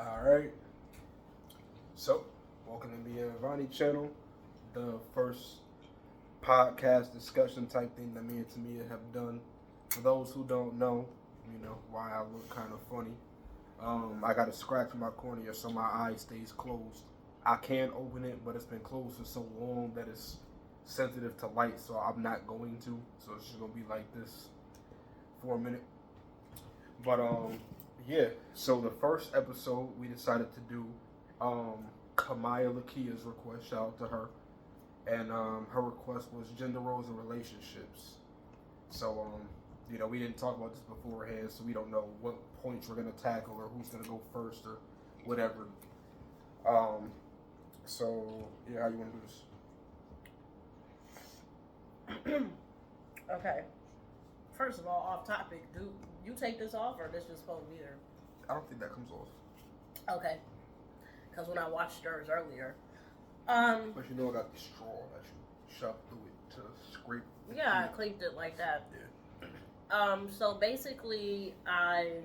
Alright, so welcome to the Vani channel, the first podcast discussion type thing that me and Tamia have done. For those who don't know, why I look kind of funny. I got a scratch in my cornea, so my eye stays closed. I can open it, but it's been closed for so long that it's sensitive to light, so I'm not going to. So it's just gonna be like this for a minute. But yeah. So the first episode we decided to do Kimaya Lakia's request. Shout out to her. And her request was gender roles and relationships. So we didn't talk about this beforehand, so we don't know what points we're gonna tackle or who's gonna go first or whatever. So yeah, how you wanna do this? Okay. First of all, off topic, do you take this off or this just supposed to be there? I don't think that comes off. Okay. Because when I watched yours earlier, but I got the straw that you shove through it to scrape. Yeah, I cleaned it like that. Yeah. So basically, I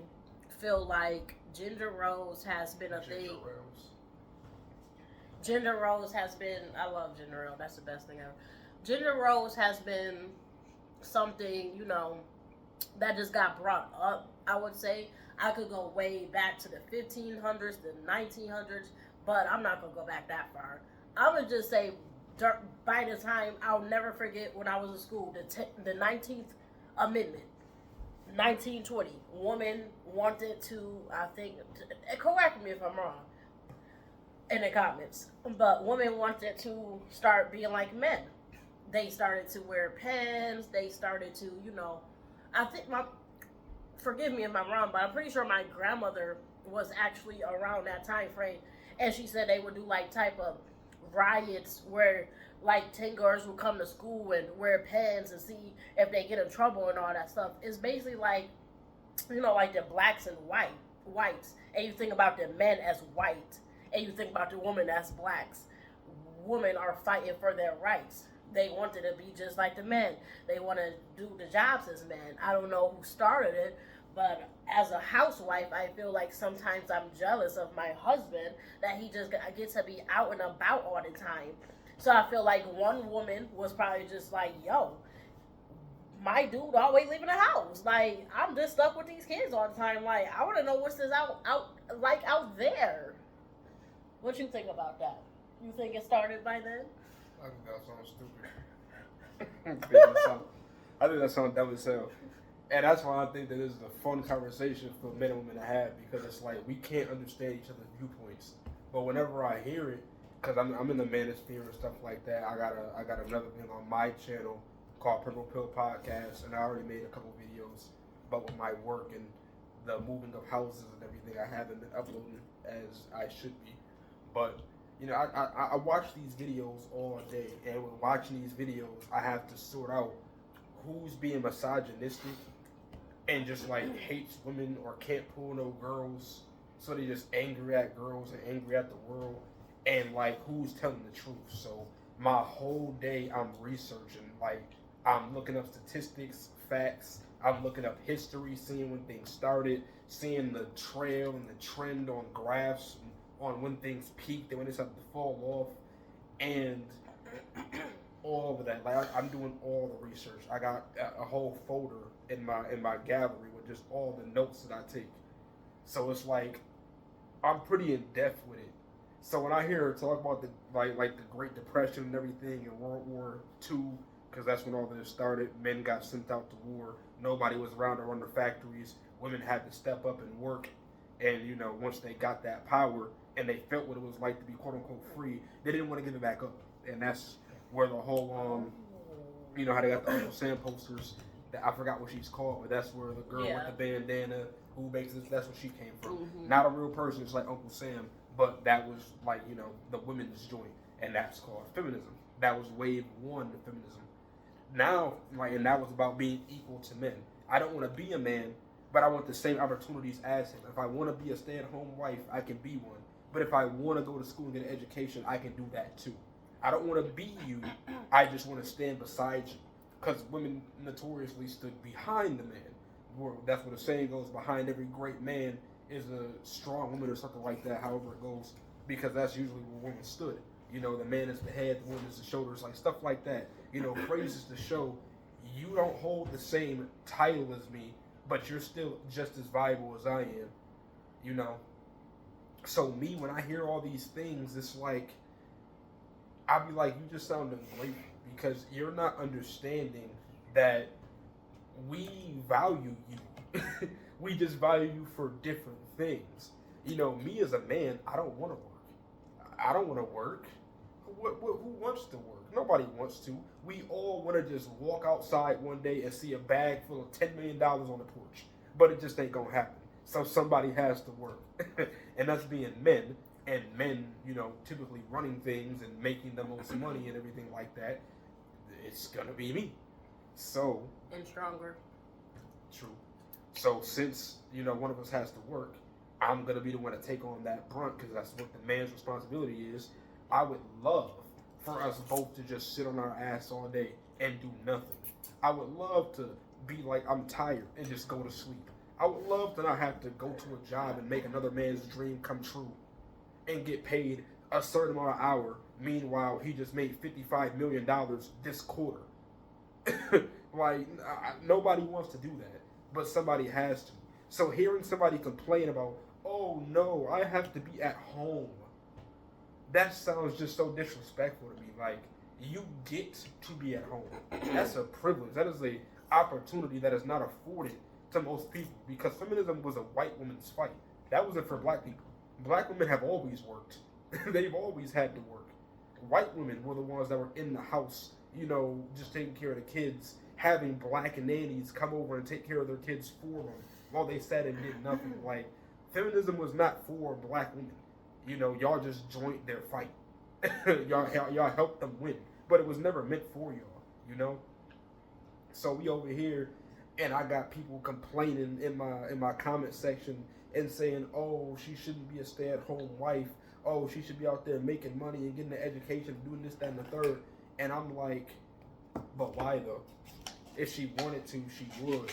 feel like gender roles has been a thing. Gender roles has been. I love gender role. That's the best thing ever. Gender roles has been something, that just got brought up. I would say I could go way back to the 1500s, the 1900s, but I'm not gonna go back that far. I would just say, by the time, I'll never forget when I was in school, the 19th Amendment, 1920, woman wanted to, I think, correct me if I'm wrong in the comments, but women wanted to start being like men. They started to wear pants. They started to, I think forgive me if I'm wrong, but I'm pretty sure my grandmother was actually around that time frame. And she said they would do like type of riots where like 10 girls would come to school and wear pants and see if they get in trouble and all that stuff. It's basically like, like the blacks and whites. And you think about the men as white. And you think about the women as blacks. Women are fighting for their rights. They wanted to be just like the men. They want to do the jobs as men. I don't know who started it, but as a housewife, I feel like sometimes I'm jealous of my husband that he just gets to be out and about all the time. So I feel like one woman was probably just like, yo, my dude always leaving the house. Like, I'm just stuck with these kids all the time. Like, I want to know what's this out there. What you think about that? You think it started by then? I think that sounds stupid. I think that sounds dumb as hell. And that's why I think that this is a fun conversation for men and women to have, because it's like we can't understand each other's viewpoints. But whenever I hear it, because I'm in the manosphere and stuff like that, I got another thing on my channel called Purple Pill Podcast, and I already made a couple videos about with my work and the moving of houses and everything. I haven't been uploading as I should be, but I watch these videos all day, and when watching these videos, I have to sort out who's being misogynistic and just like hates women or can't pull no girls, so they just angry at girls and angry at the world, and like who's telling the truth. So my whole day I'm researching, like I'm looking up statistics, facts, I'm looking up history, seeing when things started, seeing the trail and the trend on graphs, on when things peaked and when they started to fall off, and all of that. Like I'm doing all the research. I got a whole folder in my gallery with just all the notes that I take. So it's like I'm pretty in depth with it. So when I hear her talk about the like the Great Depression and everything and World War II, because that's when all this started, men got sent out to war. Nobody was around to run the factories. Women had to step up and work. And once they got that power and they felt what it was like to be quote unquote free, they didn't want to give it back up. And that's where the whole how they got the Uncle Sam posters. That I forgot what she's called, but that's where the girl with the bandana who makes this. That's where she came from. Mm-hmm. Not a real person. It's like Uncle Sam, but that was like the women's joint, and that's called feminism. That was wave one of feminism. Now, and that was about being equal to men. I don't want to be a man, but I want the same opportunities as him. If I want to be a stay-at-home wife, I can be one. But if I want to go to school and get an education, I can do that too. I don't want to be you. I just want to stand beside you. Because women notoriously stood behind the man. That's what the saying goes, behind every great man is a strong woman or something like that, however it goes, because that's usually where women stood. You know, the man is the head, the woman is the shoulders, like stuff like that. You know, phrases to show you don't hold the same title as me, but you're still just as valuable as I am. You know, so me when I hear all these things, it's like I'll be like, you just sound ungrateful because you're not understanding that we value you. We just value you for different things. You know, me as a man, I don't want to work. I don't want to work. Who wants to work? Nobody wants to. We all want to just walk outside one day and see a bag full of $10 million on the porch, but it just ain't gonna happen. So somebody has to work, and that's being men. And men, you know, typically running things and making the most money and everything like that. It's gonna be me. So and stronger. True. So since you know one of us has to work, I'm gonna be the one to take on that brunt because that's what the man's responsibility is. I would love for us both to just sit on our ass all day and do nothing. I would love to be like I'm tired and just go to sleep. I would love to not have to go to a job and make another man's dream come true and get paid a certain amount of hour. Meanwhile, he just made $55 million this quarter. Like, nobody wants to do that, but somebody has to. So hearing somebody complain about, oh no, I have to be at home, that sounds just so disrespectful to me. Like, you get to be at home. That's a privilege. That is a opportunity that is not afforded to most people because feminism was a white woman's fight. That wasn't for black people. Black women have always worked. They've always had to work. White women were the ones that were in the house, you know, just taking care of the kids, having black nannies come over and take care of their kids for them while they sat and did nothing. Like, feminism was not for black women. You know, y'all just joined their fight. y'all helped them win. But it was never meant for y'all, you know? So we over here, and I got people complaining in my comment section and saying, oh, she shouldn't be a stay-at-home wife. Oh, she should be out there making money and getting an education, doing this, that, and the third. And I'm like, but why though? If she wanted to, she would.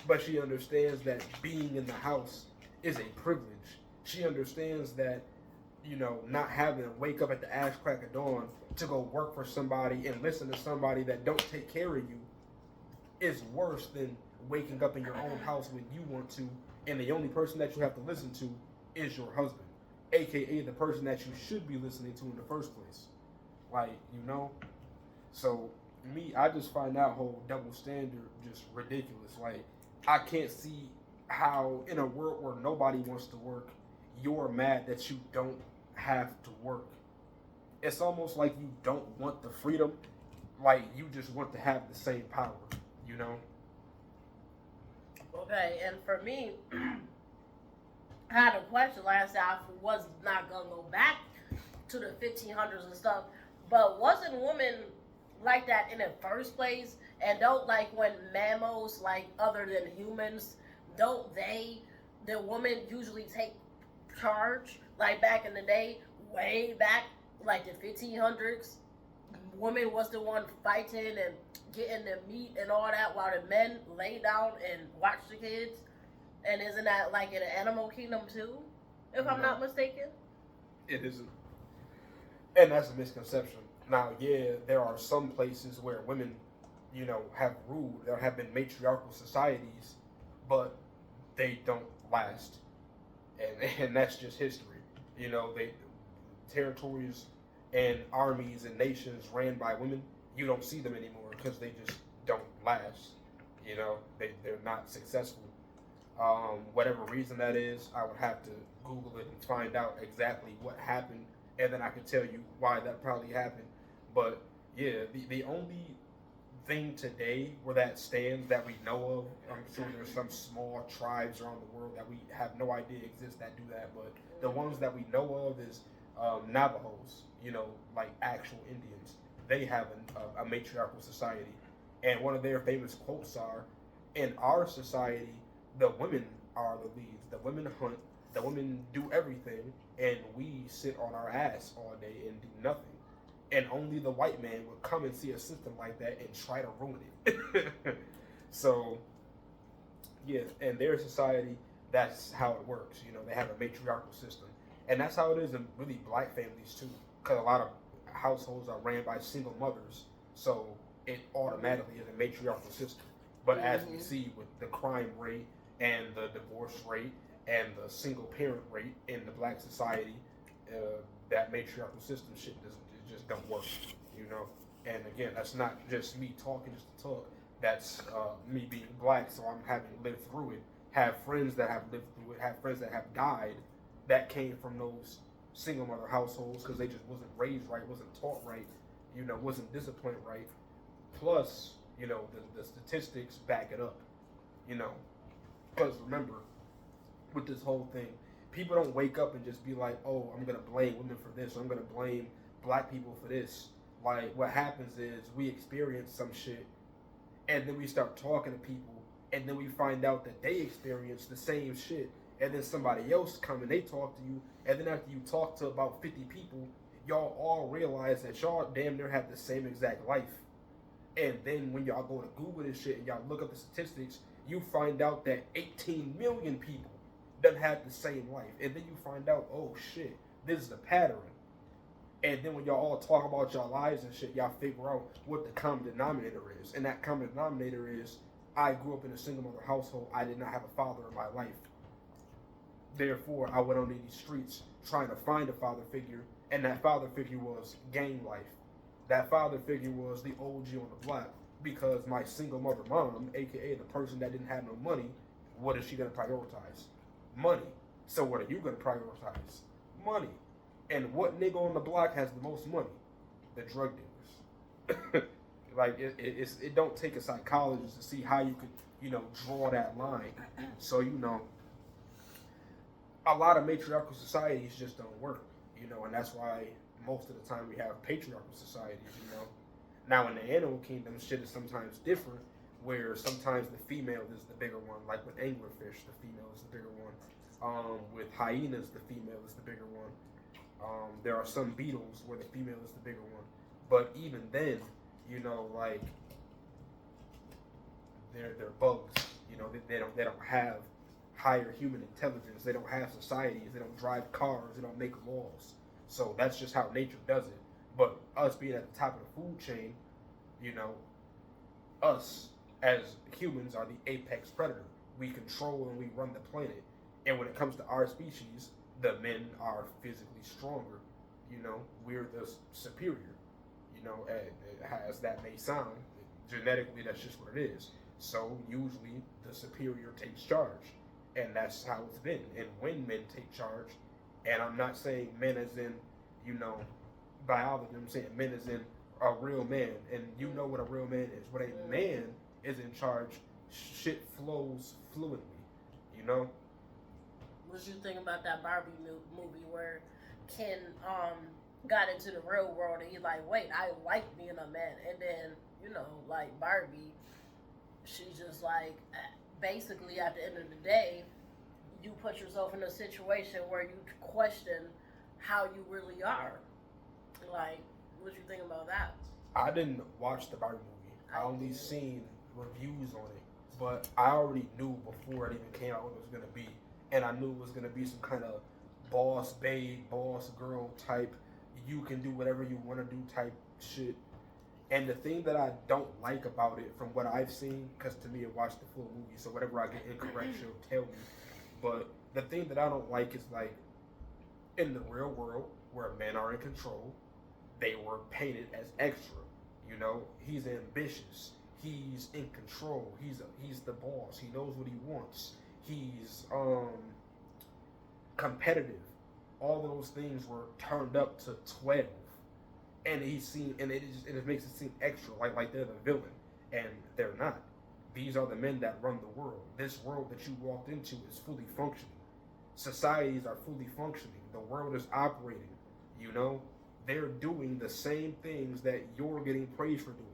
But she understands that being in the house is a privilege. She understands that, you know, not having to wake up at the ass crack of dawn to go work for somebody and listen to somebody that don't take care of you is worse than waking up in your own house when you want to, and the only person that you have to listen to is your husband, aka the person that you should be listening to in the first place. Like, you know? So me, I just find that whole double standard just ridiculous. Like, I can't see how in a world where nobody wants to work, you're mad that you don't have to work. It's almost like you don't want the freedom, like you just want to have the same power, you know? Okay, and for me, I had a question last time. I was not gonna go back to the 1500s and stuff, but wasn't women like that in the first place? And don't, like, when mammals, like, other than humans, don't the women usually take charge? Like, back in the day, way back, like the 1500s, woman was the one fighting and getting the meat and all that while the men lay down and watch the kids. And isn't that like in the animal kingdom too, if I'm not mistaken? It isn't. And that's a misconception. Now, yeah, there are some places where women, you know, have ruled. There have been matriarchal societies, but they don't last. And that's just history. You know, territories and armies and nations ran by women, you don't see them anymore because they just don't last. You know, they're not successful. Whatever reason that is, I would have to Google it and find out exactly what happened, and then I could tell you why that probably happened. But yeah, the only thing today where that stands that we know of, I'm sure there's some small tribes around the world that we have no idea exist that do that, but the ones that we know of is Navajos, you know, like actual Indians. They have a matriarchal society, and one of their famous quotes are, in our society, the women are the leads. The women hunt, the women do everything, and we sit on our ass all day and do nothing. And only the white man would come and see a system like that and try to ruin it. So, yeah, in their society, that's how it works. You know, they have a matriarchal system, and that's how it is in really black families too. Because a lot of households are ran by single mothers, so it automatically is a matriarchal system. But as we see with the crime rate and the divorce rate and the single parent rate in the black society, that matriarchal system shit doesn't it just don't work, you know. And again, that's not just me talking just to talk. That's me being black, so I'm having lived through it. Have friends that have lived through it. Have friends that have died that came from those single mother households because they just wasn't raised right, wasn't taught right, you know, wasn't disciplined right. Plus, you know, the statistics back it up, you know. Because remember, with this whole thing, people don't wake up and just be like, oh, I'm going to blame women for this, or I'm going to blame black people for this. Like, what happens is we experience some shit, and then we start talking to people, and then we find out that they experience the same shit, and then somebody else come and they talk to you, and then after you talk to about 50 people, y'all all realize that y'all damn near have the same exact life. And then when y'all go to Google this shit and y'all look up the statistics, you find out that 18 million people don't have the same life. And then you find out, oh shit, this is the pattern. And then when y'all all talk about y'all lives and shit, y'all figure out what the common denominator is. And that common denominator is, I grew up in a single mother household. I did not have a father in my life. Therefore, I went on these streets trying to find a father figure. And that father figure was gang life. That father figure was the OG on the block, because my single mother mom, aka the person that didn't have no money, what is she gonna prioritize? Money. So what are you gonna prioritize? Money. And what nigga on the block has the most money? The drug dealers. Like it don't take a psychologist to see how you could, you know, draw that line. So, you know, a lot of matriarchal societies just don't work, you know, and that's why most of the time we have patriarchal societies, you know. Now in the animal kingdom, shit is sometimes different, where sometimes the female is the bigger one. Like with anglerfish, the female is the bigger one. With hyenas, the female is the bigger one. There are some beetles where the female is the bigger one. But even then, you know, like they're bugs. You know, they don't have higher human intelligence. They don't have societies. They don't drive cars. They don't make laws. So that's just how nature does it. But us being at the top of the food chain, you know, us as humans are the apex predator. We control and we run the planet. And when it comes to our species, the men are physically stronger. You know, we're the superior. You know, as that may sound, genetically that's just what it is. So usually the superior takes charge. And that's how it's been. And when men take charge, and I'm not saying men as in, you know, biology, I'm saying men as in a real man. And you know what a real man is. When a man is in charge, shit flows fluently, you know? What you think about that Barbie movie where Ken got into the real world and he's like, wait, I like being a man. And then, you know, like Barbie, she's just like, basically at the end of the day, you put yourself in a situation where you question how you really are. Like, what you think about that? I didn't watch the Barbie movie. I only seen reviews on it. But I already knew before it even came out what it was going to be. And I knew it was going to be some kind of boss babe, boss girl type, you can do whatever you want to do type shit. And the thing that I don't like about it, from what I've seen, because to me I watched the full movie, so whatever I get incorrect, she'll tell me. But the thing that I don't like is, like, in the real world, where men are in control, they were painted as extra. You know, he's ambitious. He's in control. He's the boss. He knows what he wants. He's competitive. All of those things were turned up to 12, and it makes it seem extra, like they're the villain, and they're not. These are the men that run the world. This world that you walked into is fully functioning. Societies are fully functioning. The world is operating. You know, they're doing the same things that you're getting praised for doing.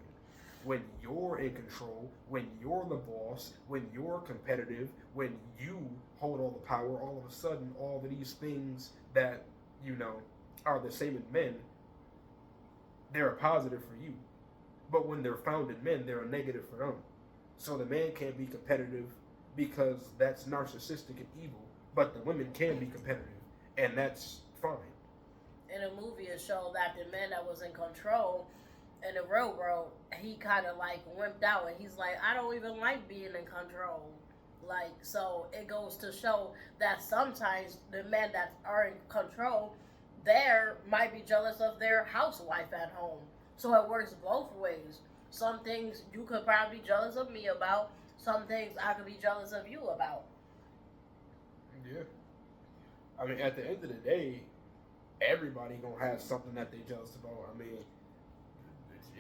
When you're in control, when you're the boss, when you're competitive, when you hold all the power, all of a sudden, all of these things that, you know, are the same in men, they're a positive for you. But when they're found in men, they're a negative for them. So the man can't be competitive, because that's narcissistic and evil. But the women can be competitive, and that's fine. In a movie, it showed that the man that was in control in the real world, he kind of like wimped out, and he's like, I don't even like being in control. Like, so it goes to show that sometimes the men that are in control, there might be jealous of their housewife at home. So it works both ways. Some things you could probably be jealous of me about. Some things I could be jealous of you about. Yeah. I mean, at the end of the day, everybody gonna have something that they jealous about. I mean,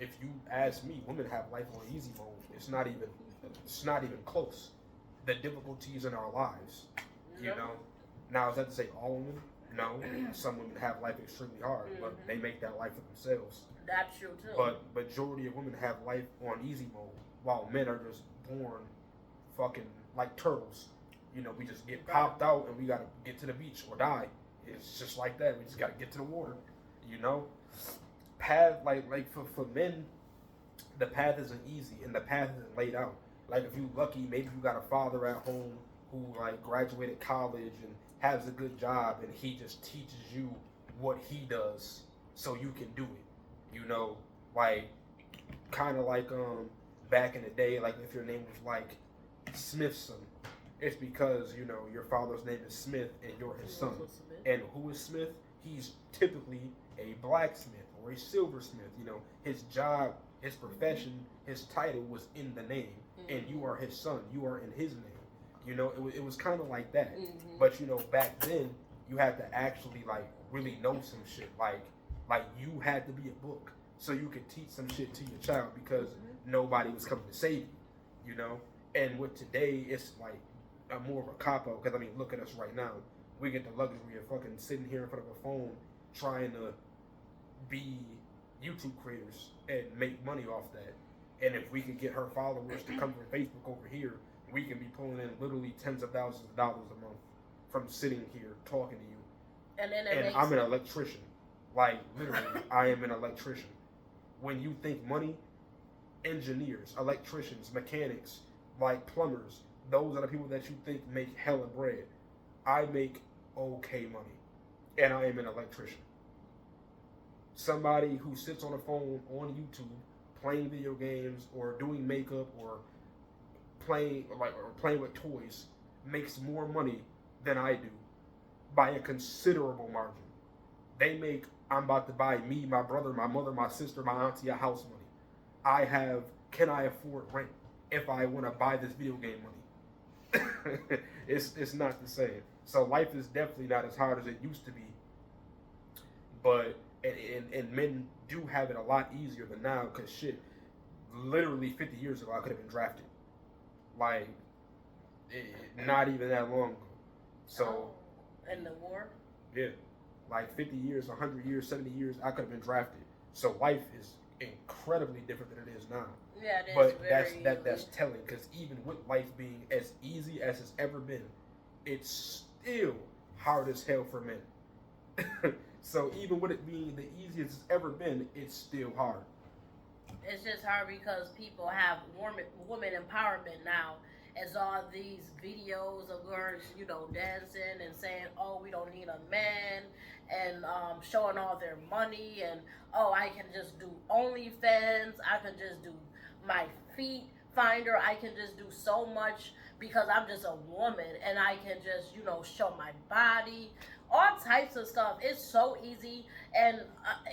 if you ask me, women have life on easy mode. It's not even close. The difficulties in our lives, you know. Now, is that to say all women? No. Some women have life extremely hard, but they make that life for themselves. That's true too. But majority of women have life on easy mode, while men are just born fucking like turtles. You know, we just get popped out and we gotta get to the beach or die. It's just like that. We just gotta get to the water. You know, path like for men, the path isn't easy and the path isn't laid out. Like if you lucky, maybe you got a father at home who like graduated college and has a good job and he just teaches you what he does so you can do it. You know, like kind of like back in the day, like if your name was like Smithson, it's because you know your father's name is Smith and you're his son. And who is Smith? He's typically a blacksmith or a silversmith. You know, his job, his profession, his title was in the name, and you are his son. You are in his name. You know, it was kind of like that. But you know, back then you had to actually like really know some shit. Like you had to be a book so you could teach some shit to your child because nobody was coming to save you. You know, and with today it's like a more of a cop out because I mean, look at us right now. We get the luxury of fucking sitting here in front of a phone trying to be YouTube creators and make money off that. And if we could get her followers to come from Facebook over here, we can be pulling in literally tens of thousands of dollars a month from sitting here talking to you. And then I'm an electrician. Like, literally, I am an electrician. When you think money, engineers, electricians, mechanics, like plumbers, those are the people that you think make hella bread. I make okay money. And I am an electrician. Somebody who sits on a phone on YouTube playing video games or doing makeup or playing with toys makes more money than I do by a considerable margin. They make I'm about to buy me, my brother, my mother, my sister, my auntie a house money. Can I afford rent if I want to buy this video game money? It's not the same. So life is definitely not as hard as it used to be. But and men do have it a lot easier than now because shit, literally 50 years ago I could have been drafted. Like, not even that long ago. So. In the war? Yeah. Like 50 years, 100 years, 70 years, I could have been drafted. So life is incredibly different than it is now. Yeah, it is. But that's telling because even with life being as easy as it's ever been, it's still hard as hell for men. So even with it being the easiest it's ever been, it's still hard. It's just hard because people have woman empowerment now. It's all these videos of girls, you know, dancing and saying, "Oh, we don't need a man," and showing all their money, and "Oh, I can just do OnlyFans. I can just do my feet finder. I can just do so much because I'm just a woman, and I can just, you know, show my body." All types of stuff. It's so easy, and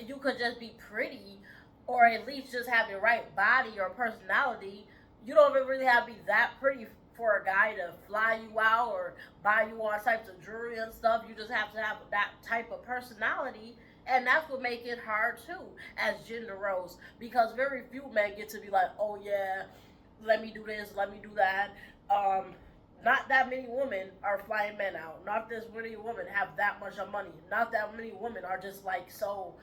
you could just be pretty, or at least just have the right body or personality. You don't even really have to be that pretty for a guy to fly you out or buy you all types of jewelry and stuff. You just have to have that type of personality, and that's what makes it hard too as gender roles, because very few men get to be like, "Oh yeah, let me do this, let me do that." Not that many women are flying men out. Not this many women have that much of money. Not that many women are just like so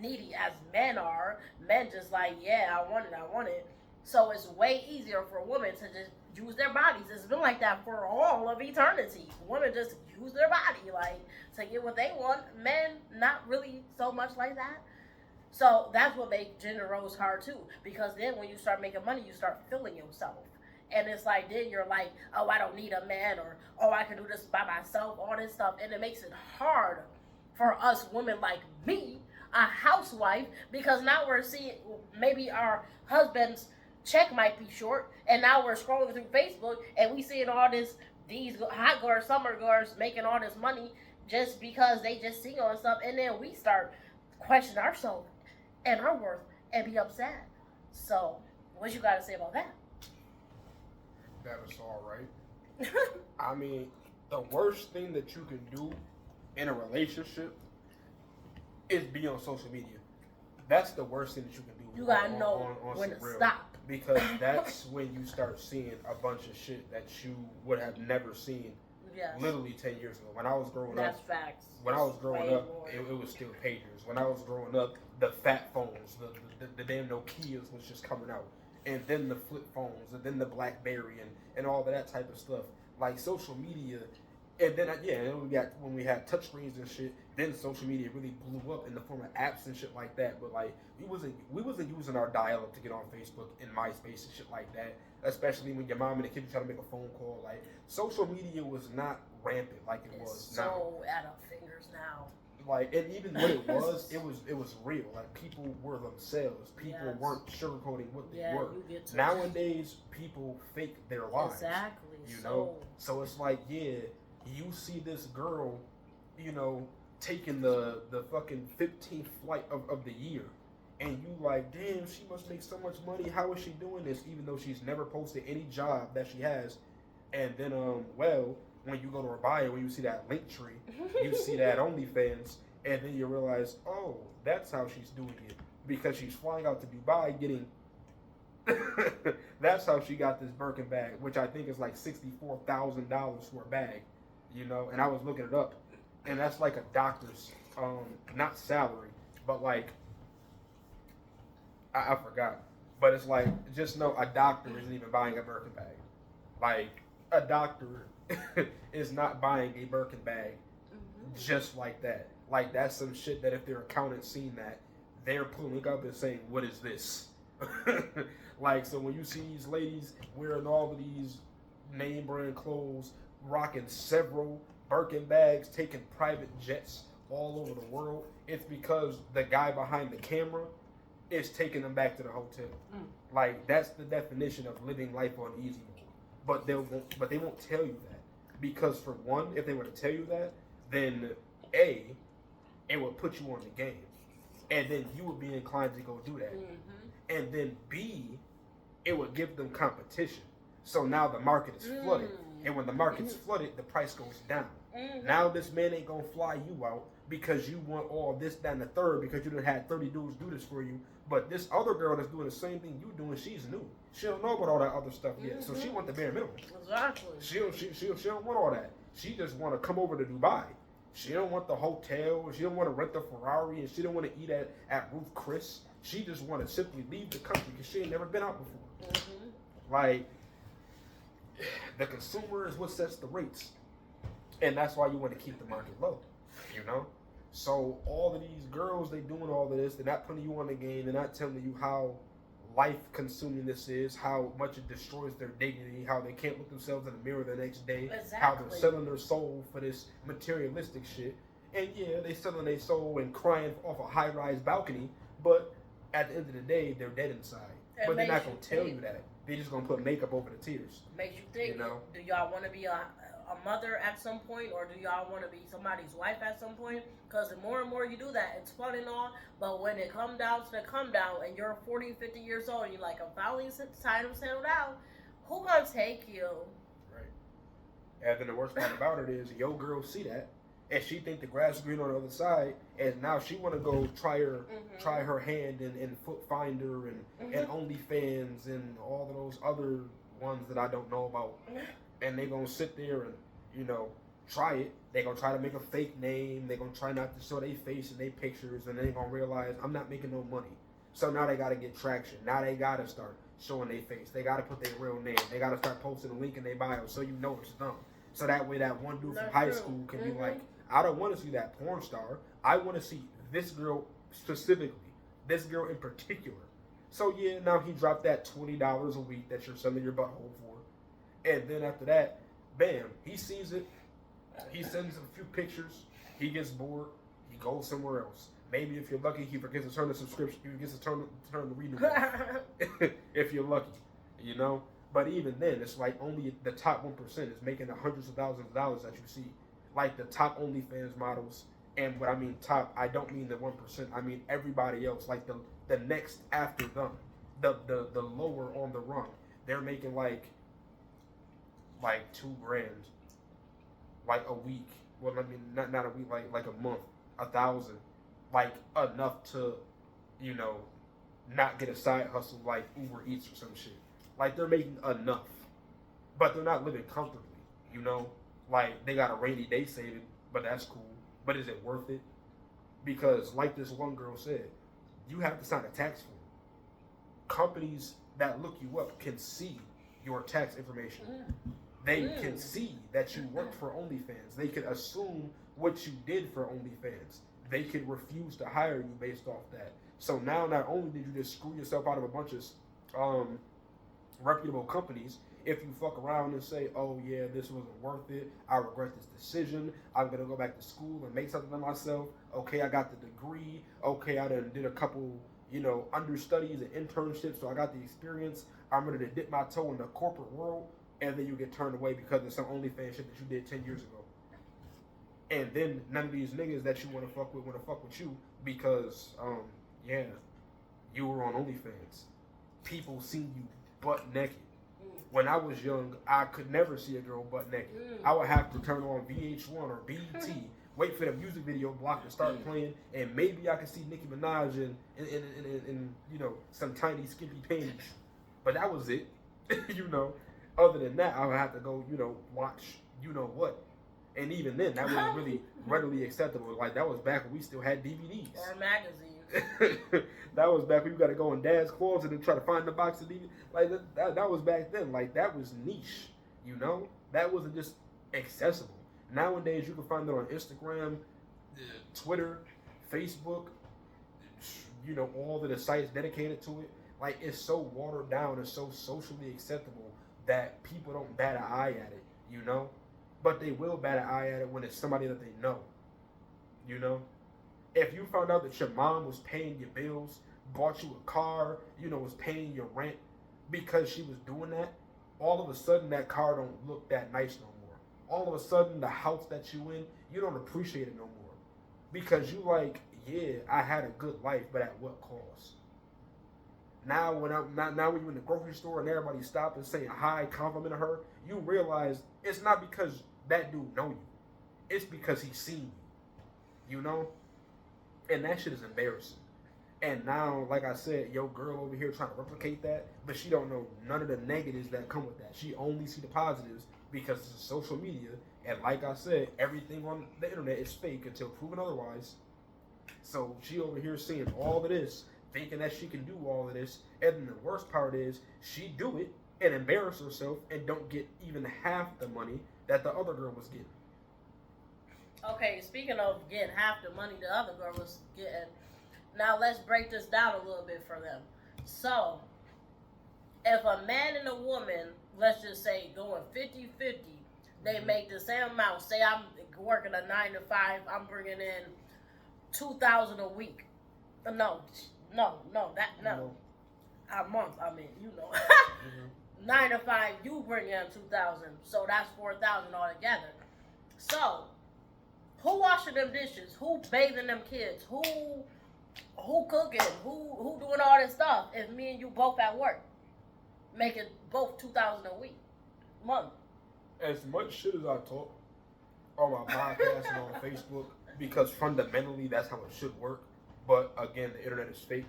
needy as men are. Men just like, yeah, I want it. So it's way easier for women to just use their bodies. It's been like that for all of eternity. Women just use their body like to get what they want. Men, not really so much like that. So that's what makes gender roles hard too. Because then when you start making money, you start feeling yourself. And it's like, then you're like, oh, I don't need a man, or oh, I can do this by myself, all this stuff. And it makes it hard for us women like me, a housewife, because now we're seeing maybe our husband's check might be short, and now we're scrolling through Facebook and we seeing all this, these hot girls, summer girls making all this money just because they just single and stuff, and then we start questioning ourselves and our worth and be upset. So, what you got to say about that? That is all right. I mean, the worst thing that you can do in a relationship is be on social media. That's the worst thing that you can do. You gotta know when to stop. Because that's when you start seeing a bunch of shit that you would have never seen literally 10 years ago. When I was growing that's up, facts. When I was growing up, it was still pagers. When I was growing up, the fat phones, the damn Nokias was just coming out. And then the flip phones, and then the BlackBerry, and all of that type of stuff. Like social media, and then when we had touchscreens and shit, then social media really blew up in the form of apps and shit like that. But like we wasn't using our dial-up to get on Facebook and MySpace and shit like that. Especially when your mom and the kids try to make a phone call. Like social media was not rampant like it was now. So at our fingers now. Like, and even when it was real. Like people were themselves. People weren't sugarcoating what they were. Nowadays, people fake their lives. Exactly. You know, so it's like, you see this girl, taking the fucking 15th flight of the year, and you like, damn, she must make so much money. How is she doing this? Even though she's never posted any job that she has. And then, when you go to her bio, when you see that link tree, you see that OnlyFans, and then you realize, oh, that's how she's doing it. Because she's flying out to Dubai getting... That's how she got this Birkin bag, which I think is like $64,000 for a bag, and I was looking it up. And that's like a doctor's, not salary, but like, I forgot. But it's like, just know a doctor isn't even buying a Birkin bag. Like, a doctor is not buying a Birkin bag just like that. Like, that's some shit that if their accountant seen that, they're pulling up and saying, what is this? Like, so when you see these ladies wearing all of these name brand clothes, rocking several Birkin bags, taking private jets all over the world, it's because the guy behind the camera is taking them back to the hotel. Like, that's the definition of living life on easy mode. But they won't tell you that. Because for one, if they were to tell you that, then A, it would put you on the game. And then you would be inclined to go do that. And then B, it would give them competition. So now the market is flooded. And when the market's flooded, the price goes down. Now this man ain't gonna fly you out because you want all this, that, and the third, because you done had 30 dudes do this for you. But this other girl that's doing the same thing you doing, she's new. She don't know about all that other stuff yet. So she want the bare minimum. Exactly. She don't want all that. She just want to come over to Dubai. She don't want the hotel. She don't want to rent the Ferrari, and she don't want to eat at Ruth Chris. She just want to simply leave the country because she ain't never been out before. Like, the consumer is what sets the rates. And that's why you want to keep the market low, So all of these girls, they doing all of this. They're not putting you on the game. They're not telling you how life-consuming this is, how much it destroys their dignity, how they can't look themselves in the mirror the next day, how they're selling their soul for this materialistic shit. And yeah, they selling their soul and crying off a high-rise balcony, but at the end of the day, they're dead inside. But they're not going to tell you that. They're just going to put makeup over the tears. Makes you think, do y'all want to be a mother at some point, or do y'all want to be somebody's wife at some point? Because the more and more you do that, it's fun and all, but when it comes down to the come down and you're 40, 50 years old and you're like, I'm finally time to settle down, who gonna take you? Right. And then the worst part about it is your girl see that and she think the grass is green on the other side, and now she want to go try her hand in Foot Finder and OnlyFans and all of those other ones that I don't know about. And they gonna sit there and, try it. They gonna try to make a fake name. They gonna try not to show their face and their pictures, and they gonna realize I'm not making no money. So now they gotta get traction. Now they gotta start showing their face. They gotta put their real name. They gotta start posting a link in their bio so you know it's them. So that way that one dude from high school can be like, I don't want to see that porn star. I want to see this girl specifically. This girl in particular. So yeah, now he dropped that $20 a week that you're selling your butthole for. And then after that, bam, he sees it. He sends a few pictures. He gets bored. He goes somewhere else. Maybe if you're lucky, he forgets to turn the subscription. He forgets to turn the renew off. If you're lucky, you know. But even then, it's like only the top 1% is making the hundreds of thousands of dollars that you see. Like the top OnlyFans models, and what I mean top, I don't mean the 1%. I mean everybody else. Like the next after them, the lower on the rung, they're making like $2,000, like a week. Well, I mean not a week, like a month, 1,000, like enough to, you know, not get a side hustle like Uber Eats or some shit. Like they're making enough, but they're not living comfortably. You know, like they got a rainy day saving, but that's cool. But is it worth it? Because like this one girl said, you have to sign a tax form. Companies that look you up can see your tax information. They can see that you worked for OnlyFans. They can assume what you did for OnlyFans. They can refuse to hire you based off that. So now, not only did you just screw yourself out of a bunch of reputable companies, if you fuck around and say, oh yeah, this wasn't worth it, I regret this decision, I'm gonna go back to school and make something of myself. Okay, I got the degree. Okay, I did a couple, you know, understudies and internships, so I got the experience. I'm ready to dip my toe in the corporate world, and then you get turned away because of some OnlyFans shit that you did 10 years ago. And then none of these niggas that you want to fuck with you because, yeah, you were on OnlyFans. People seen you butt naked. When I was young, I could never see a girl butt naked. I would have to turn on VH1 or BET, wait for the music video block to start playing, and maybe I could see Nicki Minaj in you know, some tiny skimpy panties. But that was it. You know. Other than that, I would have to go, you know, watch you know what. And even then, that wasn't really readily acceptable. Like, that was back when we still had DVDs. Or magazines. That was back when you got to go in Dad's closet and try to find the box of DVDs. Like, that was back then. Like, that was niche, you know? That wasn't just accessible. Nowadays, you can find it on Instagram, Twitter, Facebook, you know, all of the sites dedicated to it. Like, it's so watered down and so socially acceptable that people don't bat an eye at it, you know? But they will bat an eye at it when it's somebody that they know, you know? If you found out that your mom was paying your bills, bought you a car, you know, was paying your rent because she was doing that, all of a sudden that car don't look that nice no more. All of a sudden the house that you in, you don't appreciate it no more. Because you like, yeah, I had a good life, but at what cost? Now when you're in the grocery store and everybody stopped and saying hi, complimenting her, you realize it's not because that dude know you. It's because he's seen you. You know? And that shit is embarrassing. And now, like I said, your girl over here trying to replicate that, but she don't know none of the negatives that come with that. She only see the positives because it's social media. And like I said, everything on the internet is fake until proven otherwise. So she over here seeing all of this, thinking that she can do all of this, and then the worst part is she do it and embarrass herself and don't get even half the money that the other girl was getting. Okay, speaking of getting half the money the other girl was getting, now let's break this down a little bit for them. So, if a man and a woman, let's just say going 50-50, they make the same amount. Say I'm working a 9 to 5, I'm bringing in $2,000 a week. No. A month, I mean, you know. 9 to 5, you bring in 2,000, so that's 4,000 altogether. So, who washing them dishes? Who bathing them kids? Who cooking? Who doing all this stuff? If me and you both at work, making both 2,000 a week, month. As much shit as I talk on my podcast and on Facebook, because fundamentally that's how it should work. But again, the internet is fake,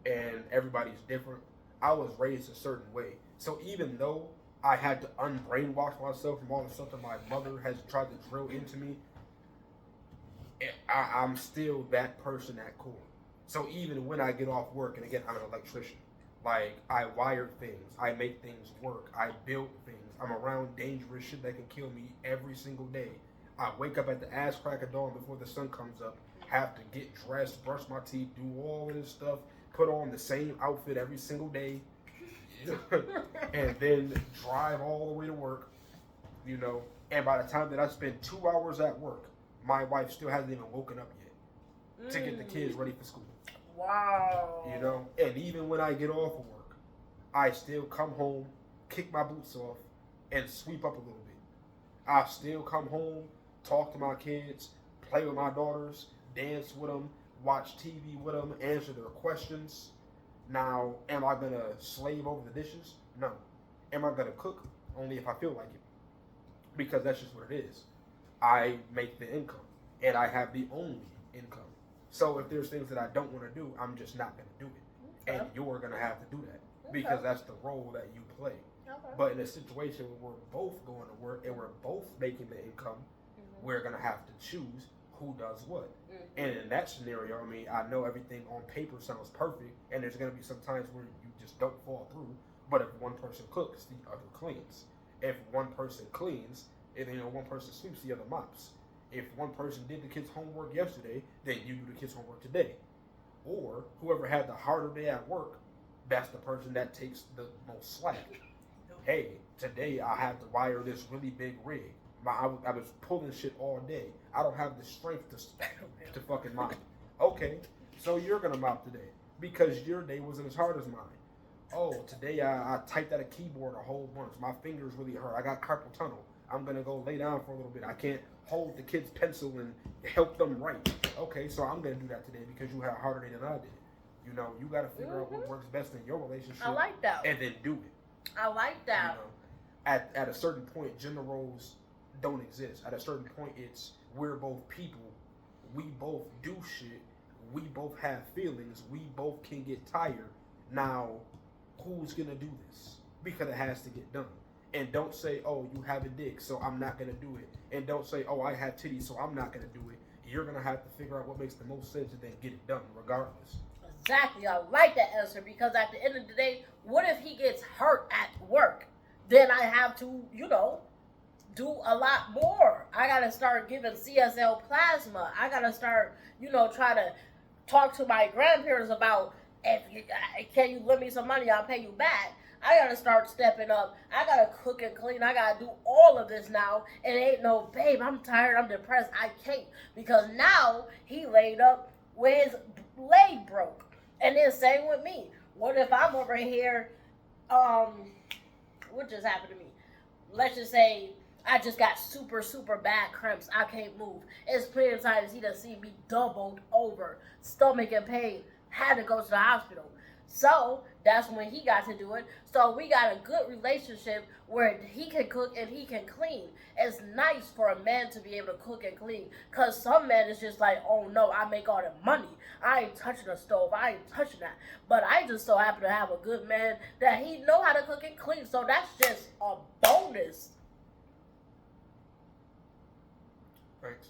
and everybody's different. I was raised a certain way, so even though I had to unbrainwash myself from all the stuff that my mother has tried to drill into me, I'm still that person at core. So even when I get off work, and again, I'm an electrician, like I wire things, I make things work, I build things, I'm around dangerous shit that can kill me every single day. I wake up at the ass crack of dawn before the sun comes up, have to get dressed, brush my teeth, do all of this stuff, put on the same outfit every single day, and then drive all the way to work, you know. And by the time that I spend 2 hours at work, my wife still hasn't even woken up yet to get the kids ready for school. Wow. You know, and even when I get off of work, I still come home, kick my boots off, and sweep up a little bit. I still come home, talk to my kids, play with my daughters, dance with them, watch TV with them, answer their questions. Now, am I going to slave over the dishes? No. Am I going to cook? Only if I feel like it. Because that's just what it is. I make the income, and I have the only income. So if there's things that I don't want to do, I'm just not going to do it. Okay. And you're going to have to do that because that's the role that you play. Okay. But in a situation where we're both going to work and we're both making the income, we're going to have to choose who does what. And in that scenario, I mean, I know everything on paper sounds perfect, and there's going to be some times where you just don't fall through. But if one person cooks, the other cleans. If one person cleans, and one person sweeps, the other mops. If one person did the kids' homework yesterday, then you do the kids' homework today. Or whoever had the harder day at work, that's the person that takes the most slack. Hey, today I have to wire this really big rig. I was pulling shit all day. I don't have the strength to fucking mop. Okay, so you're gonna mop today because your day wasn't as hard as mine. Oh, today I typed at a keyboard a whole bunch. My fingers really hurt. I got carpal tunnel. I'm gonna go lay down for a little bit. I can't hold the kid's pencil and help them write. Okay, so I'm gonna do that today because you had a harder day than I did. You know, you gotta figure out what works best in your relationship. I like that. And then do it. I like that. You know, at a certain point, gender roles don't exist. At a certain point, it's we're both people. We both do shit. We both have feelings. We both can get tired. Now, who's gonna do this? Because it has to get done. And don't say, oh, you have a dick, so I'm not gonna do it. And don't say, oh, I have titties, so I'm not gonna do it. You're gonna have to figure out what makes the most sense and then get it done, regardless. Exactly. I like that answer because at the end of the day, what if he gets hurt at work? Then I have to, do a lot more. I gotta start giving CSL plasma. I gotta start, try to talk to my grandparents about can you lend me some money? I'll pay you back. I gotta start stepping up. I gotta cook and clean. I gotta do all of this now. And it ain't no, babe, I'm tired. I'm depressed. I can't because now he laid up with his leg broke. And then same with me. What if I'm over here? What just happened to me? Let's just say I just got super, super bad cramps. I can't move. It's plenty of times he done seen me doubled over, stomach in pain, had to go to the hospital. So that's when he got to do it. So we got a good relationship where he can cook and he can clean. It's nice for a man to be able to cook and clean. Because some men is just like, oh no, I make all the money. I ain't touching the stove. I ain't touching that. But I just so happen to have a good man that he know how to cook and clean. So that's just a bonus. Thanks.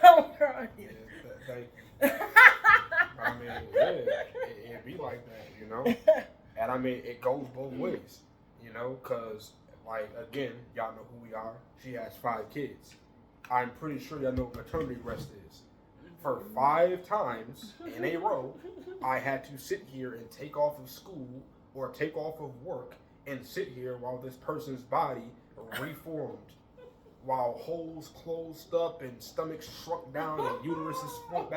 I'm crying. Yeah, thank you. I mean, it be like that, And I mean, it goes both ways, because, like, again, y'all know who we are. She has 5 kids. I'm pretty sure y'all know what maternity rest is. For 5 times in a row, I had to sit here and take off of school or take off of work and sit here while this person's body reformed. While holes closed up and stomachs shrunk down and uteruses shrunk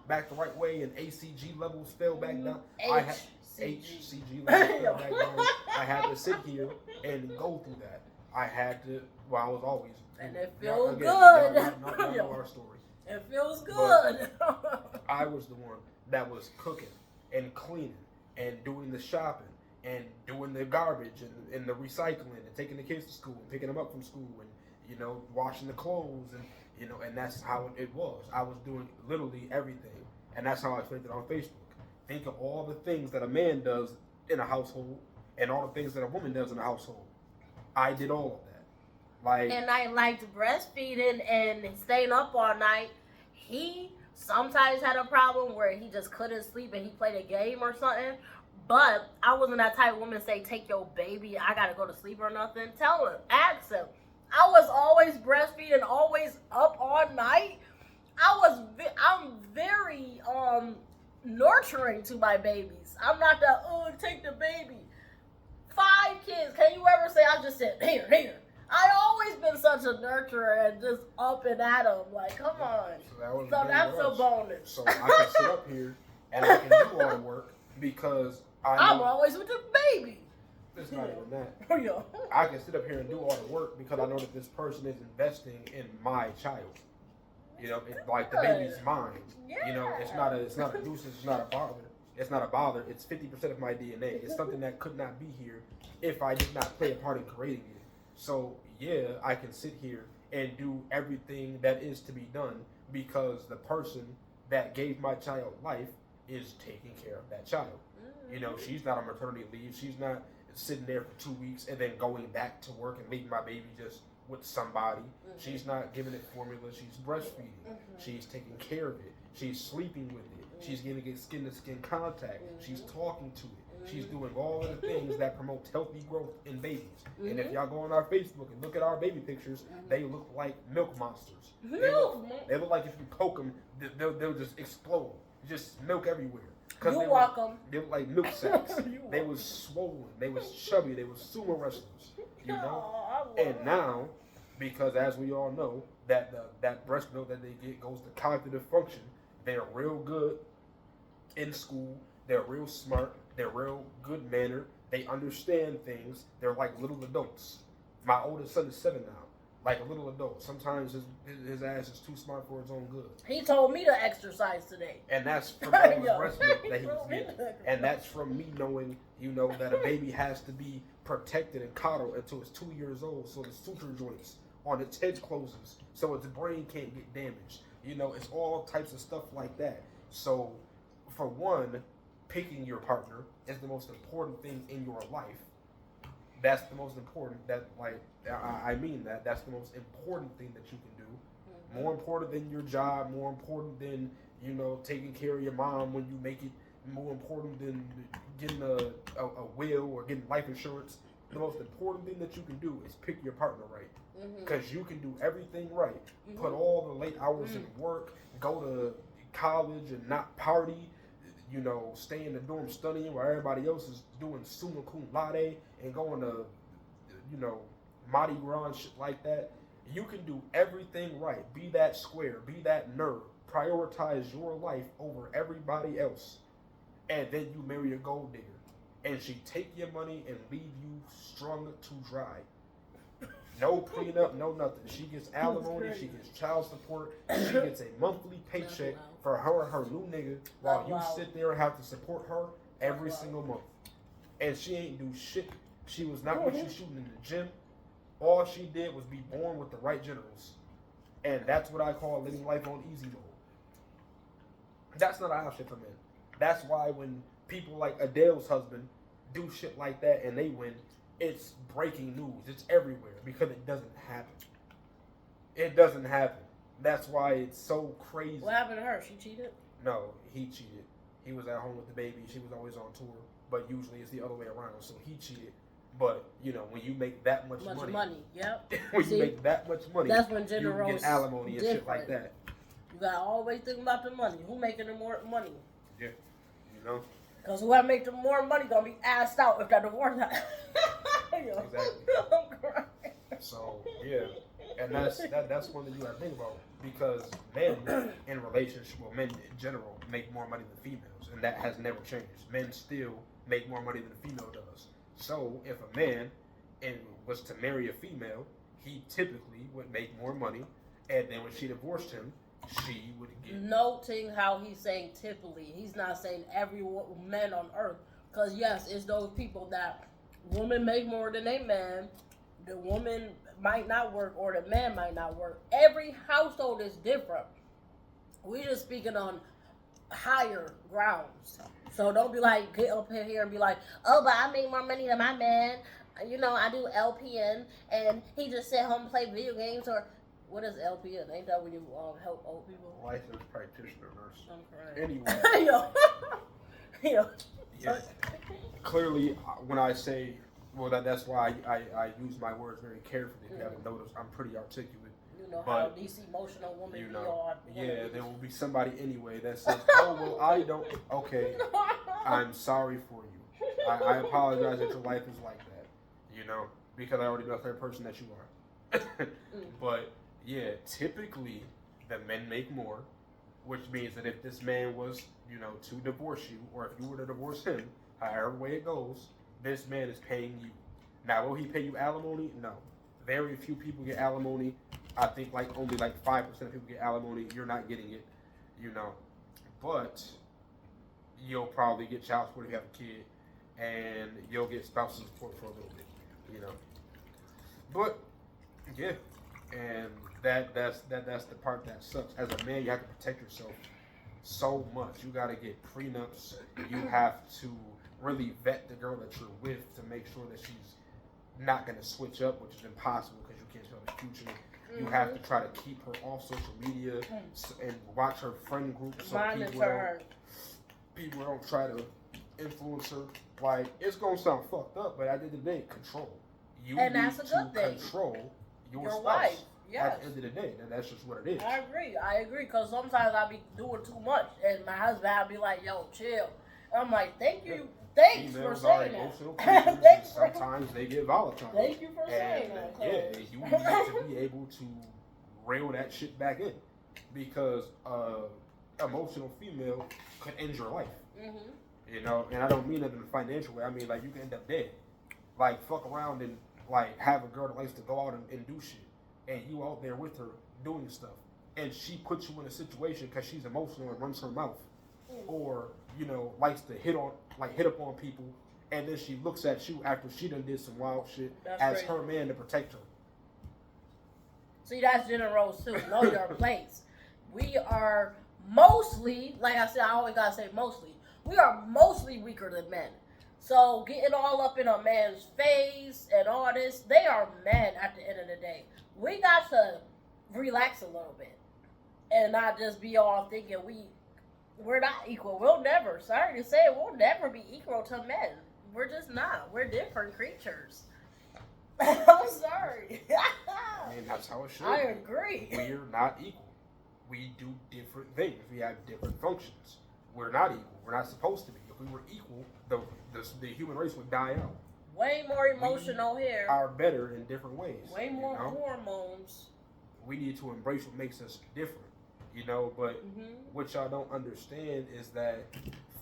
back the right way and ACG levels fell back down. HCG levels fell back down. I had to sit here and go through that. I had to. Well, I was always. And it feels good. Y'all know our story. It feels good. I was the one that was cooking and cleaning and doing the shopping and doing the garbage and the recycling and taking the kids to school and picking them up from school and washing the clothes and that's how it was. I was doing literally everything, and that's how I explained it on Facebook. Think of all the things that a man does in a household and all the things that a woman does in a household. I did all of that. And I liked breastfeeding and staying up all night. He sometimes had a problem where he just couldn't sleep and he played a game or something. But I wasn't that type of woman to say, take your baby, I gotta go to sleep or nothing. Tell him, ask him. I was always breastfeeding, always up all night. I'm very nurturing to my babies. I'm not the, oh, take the baby. 5 kids. Can you ever say I just said, here, here? I always been such a nurturer and just up and at them. Like, come on. So that's a bonus. So I can sit up here and I can do all the work because I'm always with the baby. It's not even that. I can sit up here and do all the work because I know that this person is investing in my child. You know, it's like the baby's mine. Yeah. You know, it's not a nuisance, it's not a bother. It's not a bother. It's 50% of my DNA. It's something that could not be here if I did not play a part in creating it. So yeah, I can sit here and do everything that is to be done because the person that gave my child life is taking care of that child. You know, she's not on maternity leave. She's not sitting there for 2 weeks and then going back to work and leaving my baby just with somebody. She's not giving it formula. She's breastfeeding. She's taking care of it. She's sleeping with it. She's getting it skin-to-skin contact. She's talking to it. She's doing all of the things that promote healthy growth in babies. And if y'all go on our Facebook and look at our baby pictures, they look like milk monsters. They look like if you poke them, they'll just explode. Just milk everywhere. You walk them. They look like milk sacks. They was swollen. They was chubby. They was sumo wrestlers. You know? And now, because as we all know, that breast milk that they get goes to cognitive function. They're real good in school. They're real smart. They're real good mannered. They understand things. They're like little adults. My oldest son is 7 now. Like a little adult. Sometimes his ass is too smart for his own good. He told me to exercise today. And that's from all the breast milk that he was getting. And that's from me knowing, you know, that a baby has to be protected and coddled until it's 2 years old so the suture joints on its head closes so its brain can't get damaged. You know, it's all types of stuff like that. So, for one, picking your partner is the most important thing in your life. That's the most important, I mean that's the most important thing that you can do. More important than your job, more important than, you know, taking care of your mom when you make it, more important than getting a will or getting life insurance. The most important thing that you can do is pick your partner right. Because you can do everything right. Put all the late hours in work, go to college and not party, you know, stay in the dorm studying while everybody else is doing summa cum laude and going to, you know, Mardi Gras and shit like that. You can do everything right. Be that square. Be that nerd. Prioritize your life over everybody else. And then you marry a gold digger. And she take your money and leave you strung to dry. No prenup, no nothing. She gets alimony, she gets child support, she gets a monthly paycheck for her and her new nigga while you sit there and have to support her every single month. And she ain't do shit. She was not what you shooting in the gym. All she did was be born with the right genitals. And that's what I call living life on easy mode. That's not an option for men. That's why when people like Adele's husband do shit like that and they win, it's breaking news. It's everywhere because it doesn't happen. It doesn't happen. That's why it's so crazy. What happened to her? She cheated? No, he cheated. He was at home with the baby. She was always on tour. But usually it's the other way around. So he cheated. But, you know, when you make that much money. Yep. When you make that much money, that's when gender you roles get alimony and shit like that. You got to always think about the money. Who making the more money? Yeah. You know? Because whoever make the more money going to be asked out if that divorce happens. Exactly. So yeah, and that's one thing you gotta think about because men in relationships, well, men in general make more money than females, and that has never changed. Men still make more money than a female does. So if a man was to marry a female, he typically would make more money, and then when she divorced him, she would get. Noting how he's saying typically, he's not saying every man on earth, because yes, it's those people that. Women make more than a man. The woman might not work or the man might not work. Every household is different. We're just speaking on higher grounds. So don't be like, get up here and be like, oh, but I make more money than my man. You know, I do LPN and he just sit home and play video games. Or what is LPN? Ain't that when you help old people? Licensed practitioner nurse. I'm crying. Anyway. Yo. Yeah. Clearly, when I say Well, that's why I use my words very carefully. If you haven't noticed, I'm pretty articulate. You know but, how these emotional women you be know, on. yeah, there will be somebody anyway that says, "Oh well, I don't." Okay, I'm sorry for you. I apologize that your life is like that. You know, because I already know the type of person that you are. But yeah, typically the men make more, which means that if this man was, to divorce you, or if you were to divorce him, however way it goes, this man is paying you. Now, will he pay you alimony? No. Very few people get alimony. I think only 5% of people get alimony. You're not getting it, But you'll probably get child support if you have a kid, and you'll get spousal support for a little bit. But yeah, and that's the part that sucks. As a man, you have to protect yourself so much. You got to get prenups. You have to really vet the girl that you're with to make sure that she's not going to switch up, which is impossible because you can't tell the future. You have to try to keep her off social media and watch her friend group so people don't try to influence her. Like, it's going to sound fucked up, but at the end of the day, control. You need to control your spouse. Wife. Yes. At the end of the day, and that's just what it is. I agree, because sometimes I be doing too much, and my husband I'll be like, "Yo, chill." And I'm like, "Thank you, thanks Females for saying are that." emotional creatures, and sometimes they get volatile. Thank you for saying that. Yeah, you need to be able to reel that shit back in, because emotional female could end your life. And I don't mean that in a financial way. I mean, you can end up dead. Fuck around and have a girl that likes to go out and do shit, and you out there with her doing stuff, and she puts you in a situation because she's emotional and runs her mouth, or likes to hit up on people, and then she looks at you after she done did some wild shit as her man to protect her. See, that's gender roles too. Know your place. We are mostly, like I said, I always gotta say mostly. We are mostly weaker than men. So getting all up in a man's face and all this, they are men at the end of the day. We got to relax a little bit and not just be all thinking we're not equal. We'll never, sorry to say it, we'll never be equal to men. We're just not. We're different creatures. I'm sorry. I mean, that's how it should I agree. We're not equal. We do different things. We have different functions. We're not equal. We're not supposed to be. If we were equal, the human race would die out. Way more emotional here. Are better in different ways. Way more hormones. We need to embrace what makes us different, but what y'all don't understand is that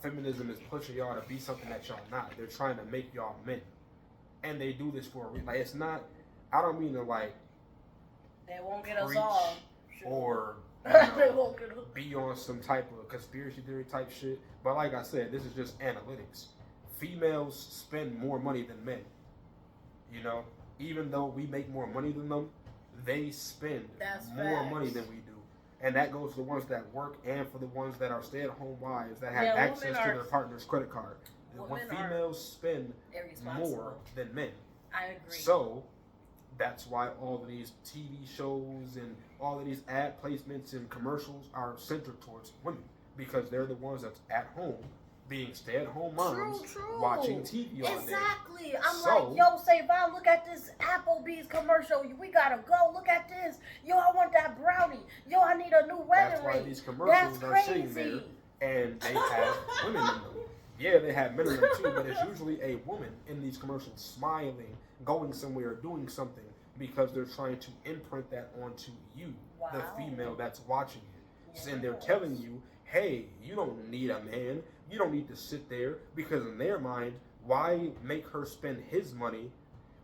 feminism is pushing y'all to be something that y'all not. They're trying to make y'all men. And they do this for a reason. It's not, I don't mean to they won't get us all. Or be on some type of conspiracy theory type shit. But like I said, this is just analytics. Females spend more money than men. Even though we make more money than them, they spend more money than we do. And that goes to the ones that work and for the ones that are stay-at-home wives that have access to their partner's credit card. When females spend more than men. I agree. So that's why all of these TV shows and all of these ad placements and commercials are centered towards women, because they're the ones that's at home, being stay-at-home moms, watching TV all day. Exactly. I'm like, yo, Savon, look at this Applebee's commercial. We gotta go. Look at this. Yo, I want that brownie. Yo, I need a new wedding ring. That's why these commercials are sitting there, and they have women in them. Yeah, they have men in them too, but it's usually a woman in these commercials smiling, going somewhere, doing something, because they're trying to imprint that onto you, the female that's watching it. Yes. And they're telling you, hey, you don't need a man. You don't need to sit there, because in their mind, why make her spend his money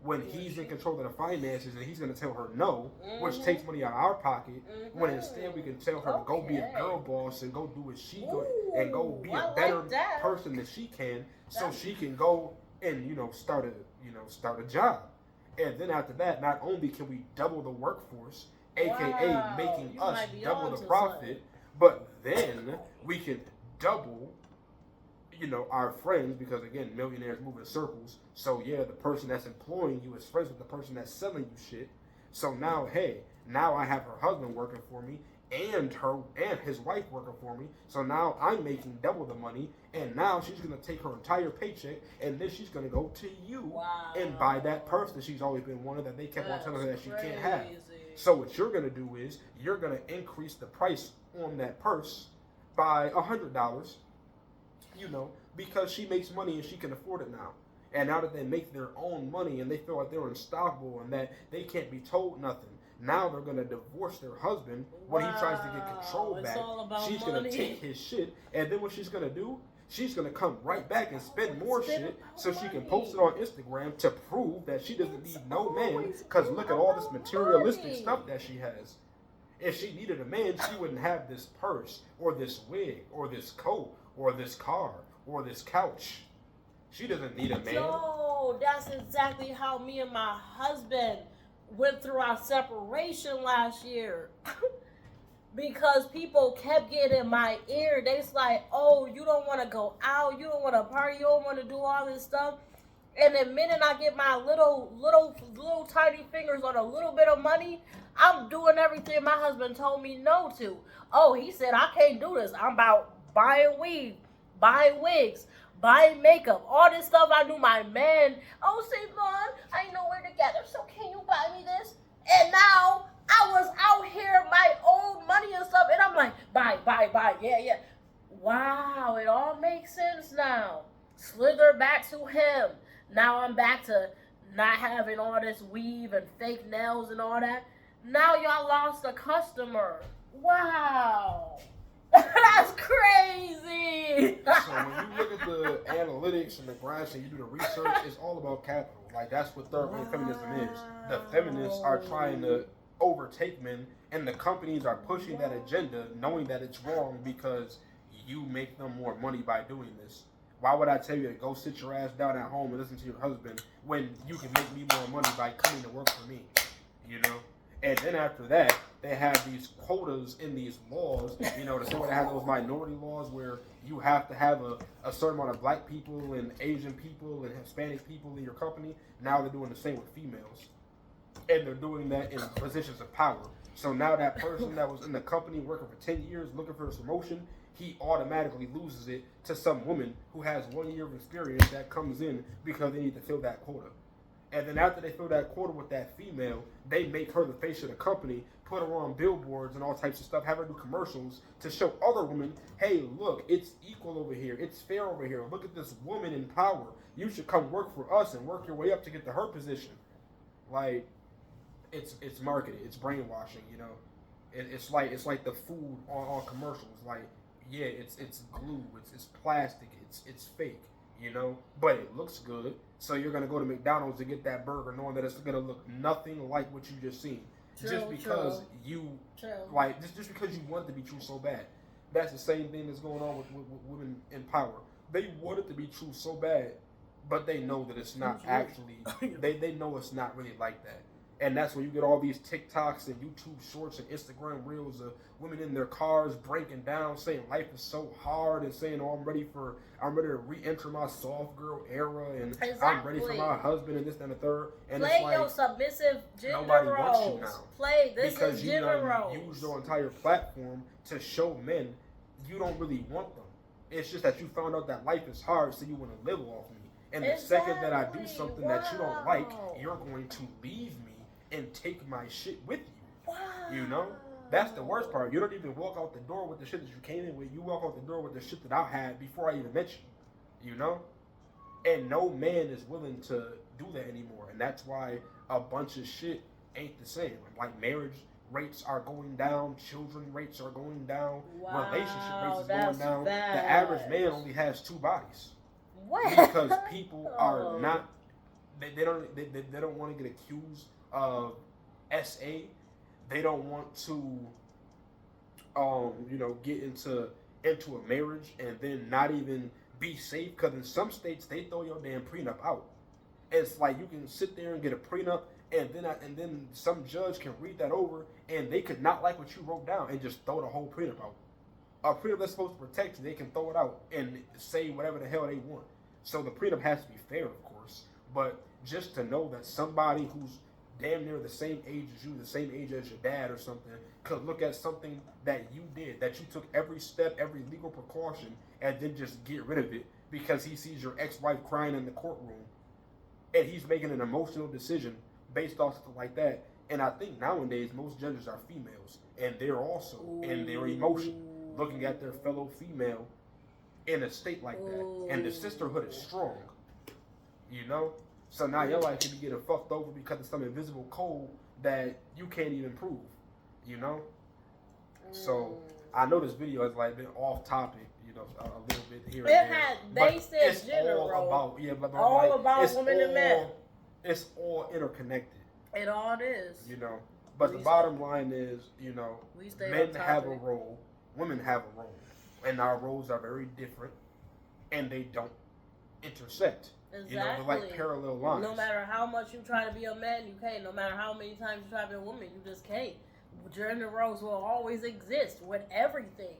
when he's in control of the finances and he's going to tell her no, which takes money out of our pocket, when instead we can tell her to go be a girl boss and go do what she good and go be a better person than she can, so she can go and start a job. And then after that, not only can we double the workforce, aka making us double the profit, but then we can double our friends, because again, millionaires move in circles. So yeah, the person that's employing you is friends with the person that's selling you shit. So now, hey, now I have her husband working for me, and his wife working for me. So now I'm making double the money, and now she's gonna take her entire paycheck, and then she's gonna go to you and buy that purse that she's always been wanting that they kept on telling her that she can't have. So what you're gonna do is you're gonna increase the price on that purse by $100, because she makes money and she can afford it now. And now that they make their own money and they feel like they're unstoppable and that they can't be told nothing, now they're going to divorce their husband when he tries to get control back. She's going to take his shit, and then what she's going to do, she's going to come right back and spend more shit so she can post it on Instagram to prove that she doesn't need no man, because look at all this materialistic stuff that she has. If she needed a man, she wouldn't have this purse or this wig or this coat or this car or this couch. She doesn't need a man. Yo, that's exactly how me and my husband went through our separation last year. Because people kept getting in my ear. They's like, oh, you don't want to go out, you don't want to party, you don't want to do all this stuff. And the minute I get my little tiny fingers on a little bit of money, I'm doing everything my husband told me no to. Oh, he said I can't do this. I'm about buying weed, buying wigs, buying makeup, all this stuff. I knew my man. Oh, Savon, I know we're together, so can you buy me this? And now I was out here, my own money and stuff, and I'm like, buy, yeah. Wow, it all makes sense now. Slither back to him. Now I'm back to not having all this weave and fake nails and all that. Now y'all lost a customer. Wow. That's crazy. So when you look at the analytics and the graphs and you do the research, it's all about capital. Like, that's what third-rate feminism is. The feminists are trying to overtake men, and the companies are pushing that agenda knowing that it's wrong because you make them more money by doing this. Why would I tell you to go sit your ass down at home and listen to your husband when you can make me more money by coming to work for me? And then after that, they have these quotas in these laws, the same way they have those minority laws where you have to have a certain amount of black people and Asian people and Hispanic people in your company. Now they're doing the same with females. And they're doing that in positions of power. So now that person that was in the company working for 10 years looking for a promotion, he automatically loses it to some woman who has 1 year of experience that comes in because they need to fill that quota. And then after they fill that quota with that female, they make her the face of the company, put her on billboards and all types of stuff, have her do commercials to show other women, hey, look, it's equal over here. It's fair over here. Look at this woman in power. You should come work for us and work your way up to get to her position. Like, it's marketing. It's brainwashing, It's like the food on commercials. Like, yeah, it's glue. It's plastic. It's fake. But it looks good. So you're gonna go to McDonald's to get that burger, knowing that it's gonna look nothing like what you just seen, just because you want it to be true so bad. That's the same thing that's going on with women in power. They want it to be true so bad, but they know that it's not actually. They know it's not really like that. And that's where you get all these TikToks and YouTube shorts and Instagram reels of women in their cars breaking down, saying life is so hard, and saying, "Oh, I'm ready to re-enter my soft girl era, and I'm ready for my husband and this and the third." And play it's like, your submissive gender nobody roles. wants you now. Play this because is you gender roles. Use your entire platform to show men you don't really want them. It's just that you found out that life is hard, so you want to live off me. And the second that I do something that you don't like, you're going to leave me and take my shit with you. Wow. That's the worst part. You don't even walk out the door with the shit that you came in with. You walk out the door with the shit that I had before I even met you. And no man is willing to do that anymore. And that's why a bunch of shit ain't the same. Like, marriage rates are going down, children rates are going down, relationship rates is going down. Bad. The average man only has 2 bodies. What? Because people are not. They don't want to get accused of SA. They don't want to get into a marriage and then not even be safe, because in some states they throw your damn prenup out. It's like you can sit there and get a prenup, and then some judge can read that over and they could not like what you wrote down and just throw the whole prenup out. A prenup that's supposed to protect you, they can throw it out and say whatever the hell they want. So the prenup has to be fair, of course, but just to know that somebody who's damn near the same age as you, the same age as your dad or something, could look at something that you did, that you took every step, every legal precaution, and then just get rid of it because he sees your ex-wife crying in the courtroom, and he's making an emotional decision based off something like that. And I think nowadays most judges are females, and they're also in their emotion, looking at their fellow female in a state like that. And the sisterhood is strong, you know? So now your life can be getting fucked over because of some invisible code that you can't even prove, you know? So I know this video has like been off topic, you know, a little bit here and there. They said general. All about women and men. It's all interconnected. It all is. You know, but the bottom line is, you know, men have a role, women have a role, and our roles are very different, and they don't intersect. Exactly. You know, they're like parallel lines. No matter how much you try to be a man, you can't. No matter how many times you try to be a woman, you just can't. Gender roles will always exist with everything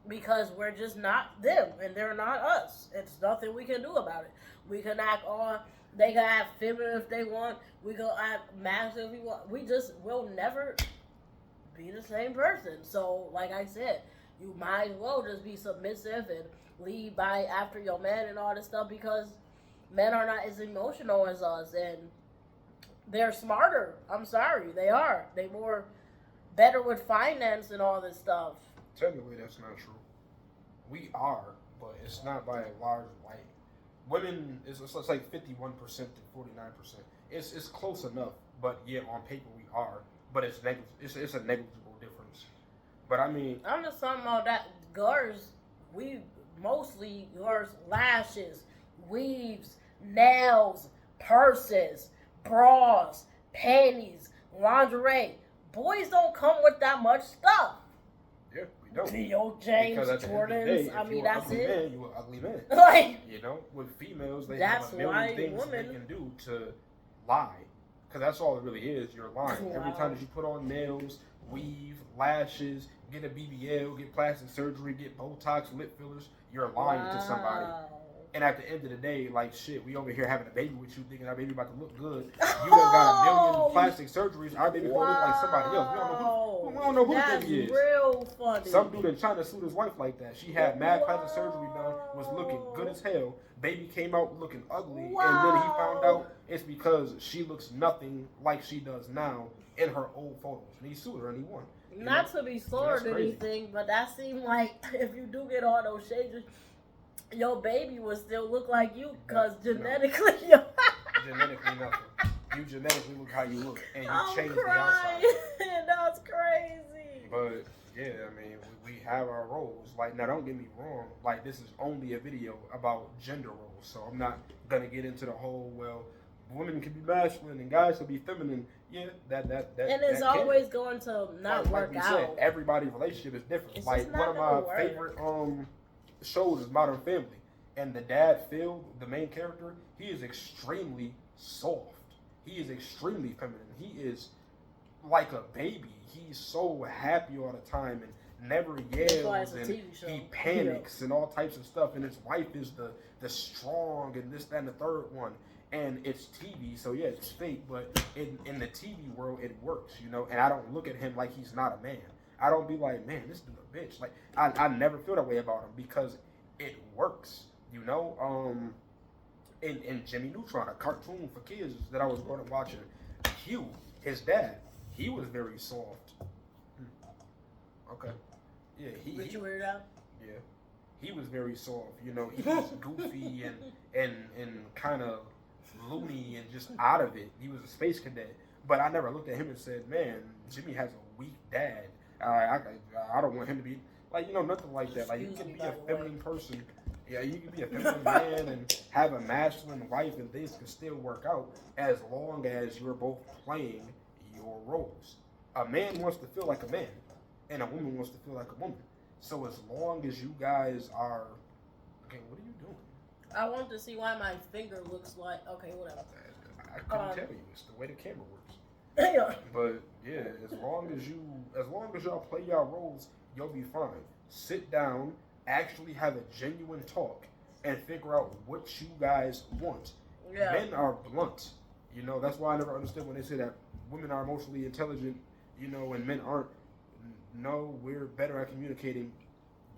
because we're just not them and they're not us. It's nothing we can do about it. We can act on. They can act feminine if they want. We can act masculine if we want. We'll never be the same person. So, like I said, you might as well just be submissive and lead by after your man and all this stuff because men are not as emotional as us and they're smarter. I'm sorry, they are. They more better with finance and all this stuff. Technically, that's not true. We are, but it's not by a large like. Women, it's like 51% to 49%. It's close enough, but yeah, on paper we are, but it's a negligible difference. But I mean, I'm just talking about that. Girls, girls lashes, weaves, nails, purses, bras, panties, lingerie. Boys don't come with that much stuff. Yeah, we don't. Theo James, Jordans. I mean, that's it. Man, you an ugly man. Like, you know, with females, they have a million things they can do to lie. Because that's all it really is. You're lying. Wow. Every time that you put on nails, weave, lashes, get a BBL, get plastic surgery, get Botox, lip fillers, you're lying to somebody. And at the end of the day, like, shit, we over here having a baby with you, thinking our baby about to look good. You done got a million plastic surgeries. Our baby gonna look like somebody else. We don't know who the baby is. That's real funny. Some dude in China sued his wife like that. She had mad plastic surgery done, was looking good as hell. Baby came out looking ugly, and then he found out it's because she looks nothing like she does now in her old photos. And he sued her and he won. Not to be slurred or anything, but that seemed like if you do get all those shades, your baby would still look like you because genetically, genetically nothing. You genetically look how you look, and you change the outside. That's crazy. But yeah, I mean, we have our roles. Like, now don't get me wrong. Like, this is only a video about gender roles, so I'm not gonna get into the whole women can be masculine and guys can be feminine. Yeah, that. And it's always going to not work out. Said, everybody's relationship is different. It's like one of my favorite shows is Modern Family, and the dad Phil, the main character, he is extremely soft. He is extremely feminine. He is like a baby. He's so happy all the time and never yells, and he panics and all types of stuff. And his wife is the strong and this, that, and the third one. And it's TV, so yeah, it's fake, but in the TV world, it works, you know. And I don't look at him like he's not a man. I don't be like, man, this dude a bitch. Like, I never feel that way about him because it works, you know. In Jimmy Neutron, a cartoon for kids that I was growing up watching, Hugh, his dad, he was very soft. Okay. Yeah, he you weird out? Yeah. He was very soft, you know. He was goofy and kind of loony and just out of it. He was a space cadet. But I never looked at him and said, man, Jimmy has a weak dad. I don't want him to be, like, you know, nothing like that. Like, you can be a feminine person. Yeah, you can be a feminine man and have a masculine wife, and things can still work out as long as you're both playing your roles. A man wants to feel like a man, and a woman wants to feel like a woman. So as long as you guys are... Okay, what are you doing? I want to see why my finger looks like... Okay, whatever. I couldn't tell you. It's the way the camera works. Yeah. But yeah, as long as y'all play y'all roles, you'll be fine. Sit down, actually have a genuine talk, and figure out what you guys want. Yeah. Men are blunt. You know, that's why I never understood when they say that women are emotionally intelligent, and men aren't. No, we're better at communicating,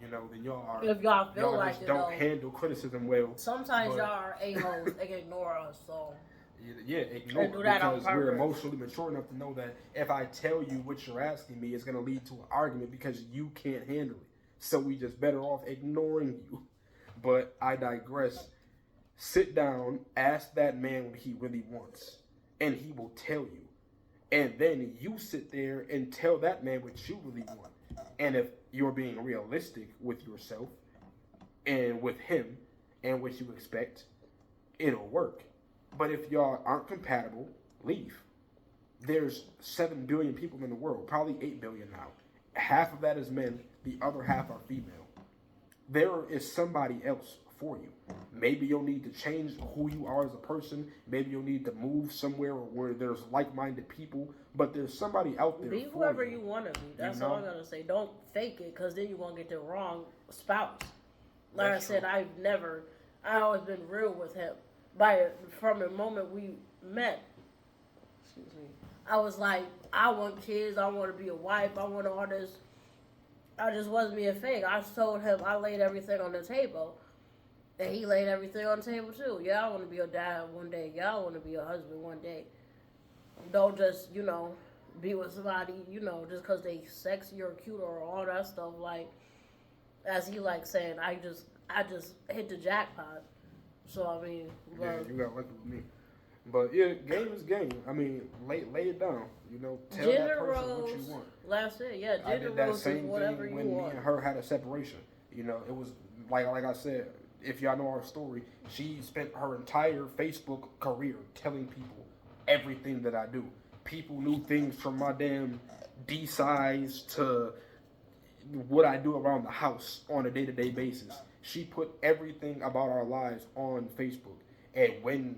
than y'all are. If y'all feel Y'all like just it, don't though. handle criticism well. Sometimes But y'all are a-holes. They can ignore us, so. yeah, ignore And do that on because we're purpose. emotionally mature enough to know that if I tell you what you're asking me, it's going to lead to an argument because you can't handle it. So we just better off ignoring you. But I digress. Sit down, ask that man what he really wants, and he will tell you. And then you sit there and tell that man what you really want. And if you're being realistic with yourself and with him and what you expect, it'll work. But if y'all aren't compatible, leave. There's 7 billion people in the world, probably 8 billion now. Half of that is men, the other half are female. There is somebody else for you. Maybe you'll need to change who you are as a person. Maybe you'll need to move somewhere where there's like-minded people. But there's somebody out there Be for whoever you. you want to be. That's all I'm going to say. Don't fake it, because then you're going to get the wrong spouse. Like That's I said, true. I always been real with him. From the moment we met, excuse me, I was like, I want kids, I want to be a wife, I want all this. I just wasn't being fake. I told him I laid everything on the table, and he laid everything on the table too. Yeah, I want to be a dad one day. Yeah, I want to be a husband one day. Don't just, be with somebody, just because they sexy or cute or all that stuff. Like, as he like saying, I just hit the jackpot. So, I mean, yeah, you got lucky with me. But yeah, game is game. I mean, lay it down. Tell that person what you want. That's it. Yeah, I did that same thing when me and her had a separation. It was like I said. If y'all know our story, she spent her entire Facebook career telling people everything that I do. People knew things from my damn D size to what I do around the house on a day-to-day basis. She put everything about our lives on Facebook. And when,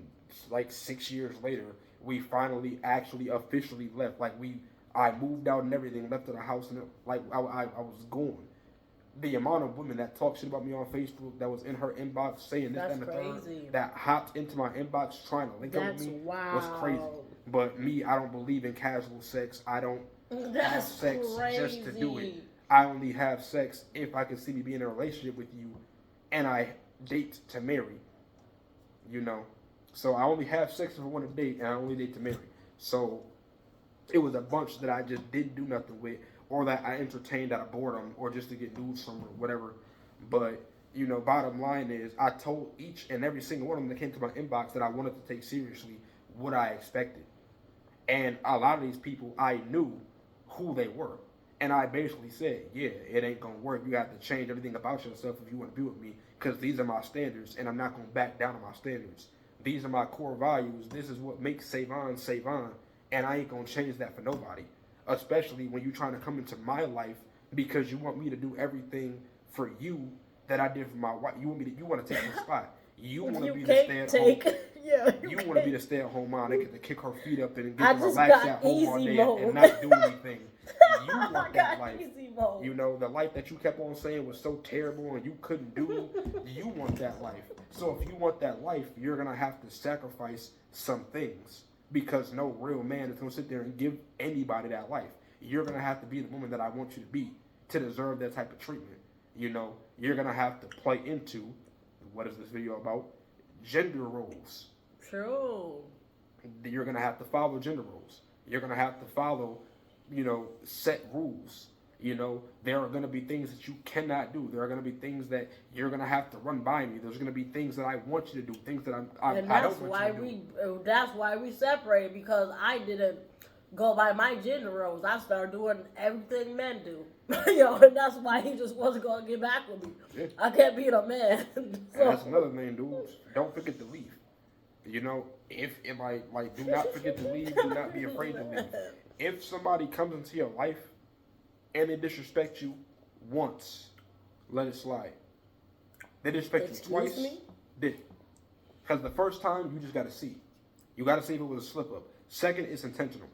like 6 years later, we finally actually officially left, I moved out and everything, left the house, and I was gone. The amount of women that talk shit about me on Facebook, that was in her inbox saying this, that, and the third, that hopped into my inbox trying to link up with me, was crazy. But me, I don't believe in casual sex. I don't have sex just to do it. I only have sex if I can see me being in a relationship with you, and I date to marry. So I only have sex if I want to date, and I only date to marry. So it was a bunch that I just didn't do nothing with, or that I entertained out of boredom, or just to get nudes from, or whatever. But bottom line is, I told each and every single one of them that came to my inbox that I wanted to take seriously what I expected. And a lot of these people, I knew who they were. And I basically said, yeah, it ain't going to work. You have to change everything about yourself if you want to be with me, because these are my standards, and I'm not going to back down on my standards. These are my core values. This is what makes Savon, and I ain't going to change that for nobody, especially when you're trying to come into my life because you want me to do everything for you that I did for my wife. You want to take my spot. You want to be the stay-at-home. You want to be the stay-at-home mom. They get to kick her feet up and get to relax at home all day and not do anything. You want that life. The life that you kept on saying was so terrible and you couldn't do. You want that life. So if you want that life, you're gonna have to sacrifice some things, because no real man is gonna sit there and give anybody that life. You're gonna have to be the woman that I want you to be to deserve that type of treatment. You're gonna have to play into, what is this video about? Gender roles. True. You're going to have to follow gender roles. You're going to have to follow, set rules. There are going to be things that you cannot do. There are going to be things that you're going to have to run by me. There's going to be things that I want you to do, things that I don't want you to do. That's why we separated, because I didn't go by my gender roles. I started doing everything men do. And that's why he just wasn't going to get back with me. Yeah. I kept being a man. So. And that's another thing, dudes. Don't forget to leave. If I do not forget to leave, do not be afraid to leave. If somebody comes into your life and they disrespect you once, let it slide. They disrespect you twice, because the first time, you just got to see. You got to see if it was a slip-up. Second, it's intentional.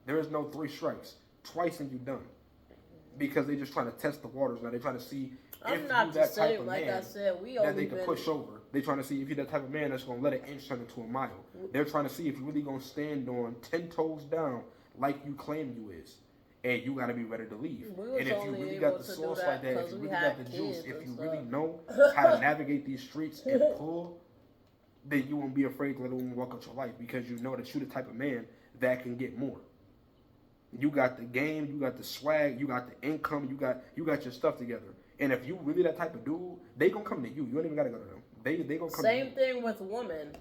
There is no 3 strikes. Twice and you're done. Because they're just trying to test the waters now. They're trying to see if you're that type of man that they can push over They're trying to see if you're that type of man that's gonna let an inch turn into a mile. They're trying to see if you're really gonna stand on 10 toes down like you claim you is. And you gotta be ready to leave. And if you really got the sauce like that, if you really got the juice, if you really know how to navigate these streets and pull, then you won't be afraid to let a woman walk out your life because you know that you're the type of man that can get more. You got the game, you got the swag, you got the income, you got your stuff together. And if you really that type of dude, they gonna come to you. You don't even gotta go to them. They gonna come. Same thing with women.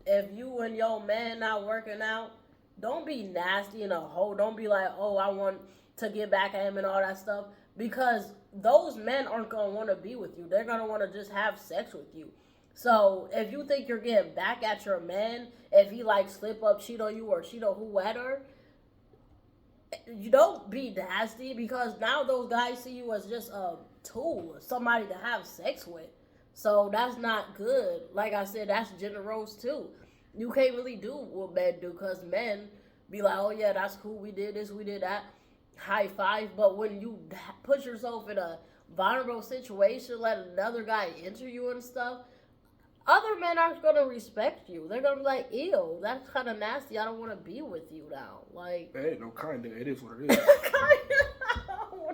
If you and your man not working out, don't be nasty in a hoe. Don't be like, oh, I want to get back at him and all that stuff. Because those men aren't gonna want to be with you. They're gonna want to just have sex with you. So if you think you're getting back at your man, if he like slip up, cheat on you, or cheat on whoever, you don't be nasty, because now those guys see you as just a tool, somebody to have sex with. So that's not good. Like I said, that's gender roles too. You can't really do what men do, because men be like, oh yeah, that's cool, we did this, we did that, high five. But when you put yourself in a vulnerable situation, let another guy enter you and stuff, other men aren't going to respect you. They're going to be like, ew, that's kind of nasty. I don't want to be with you now. Like, it ain't no kind of. It is what it is.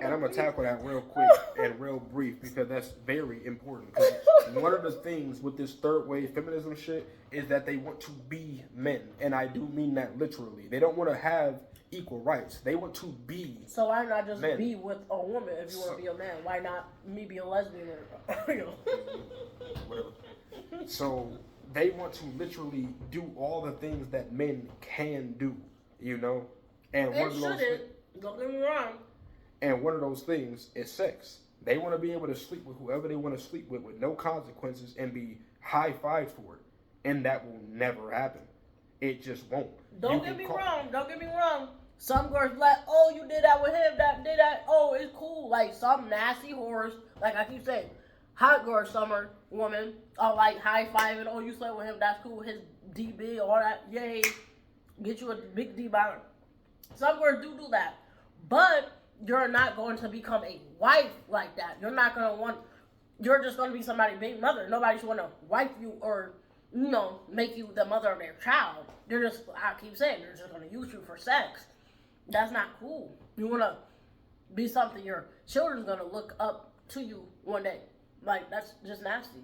And I'm going to tackle that real quick and real brief, because that's very important. Because one of the things with this third wave feminism shit is that they want to be men. And I do mean that literally. They don't want to have equal rights. They want to be So why not just men. be with a woman if you want to be a man? Why not me be a lesbian? Whatever. So they want to literally do all the things that men can do, you know? And It shouldn't. Don't get me wrong. And one of those things is sex. They want to be able to sleep with whoever they want to sleep with no consequences and be high five for it. And that will never happen. It just won't. Don't get me wrong. Some girls be like, oh, you did that with him, did that. Oh, it's cool. Like some nasty whores, like I keep saying, hot girl summer woman are like high fiving. Oh, you slept with him, that's cool. His DB, all that, yay. Get you a big D bottom. Some girls do that. But you're not going to become a wife like that. You're not going to want, you're just going to be somebody's big mother. Nobody's going to wife you or, you know, make you the mother of their child. They're just, I keep saying, they're just going to use you for sex. That's not cool. You want to be something your children's going to look up to you one day. Like, that's just nasty.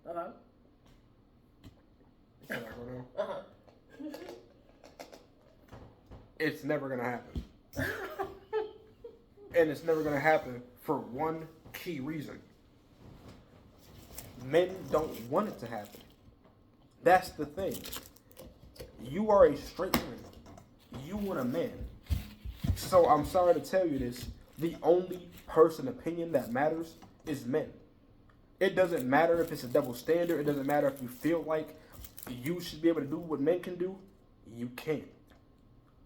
Uh-huh. Uh-huh. It's never going to happen. And it's never going to happen for one key reason. Men don't want it to happen. That's the thing. You are a straight woman. You want a man. So I'm sorry to tell you this. The only person opinion that matters is men. It doesn't matter if it's a double standard. It doesn't matter if you feel like you should be able to do what men can do. You can't.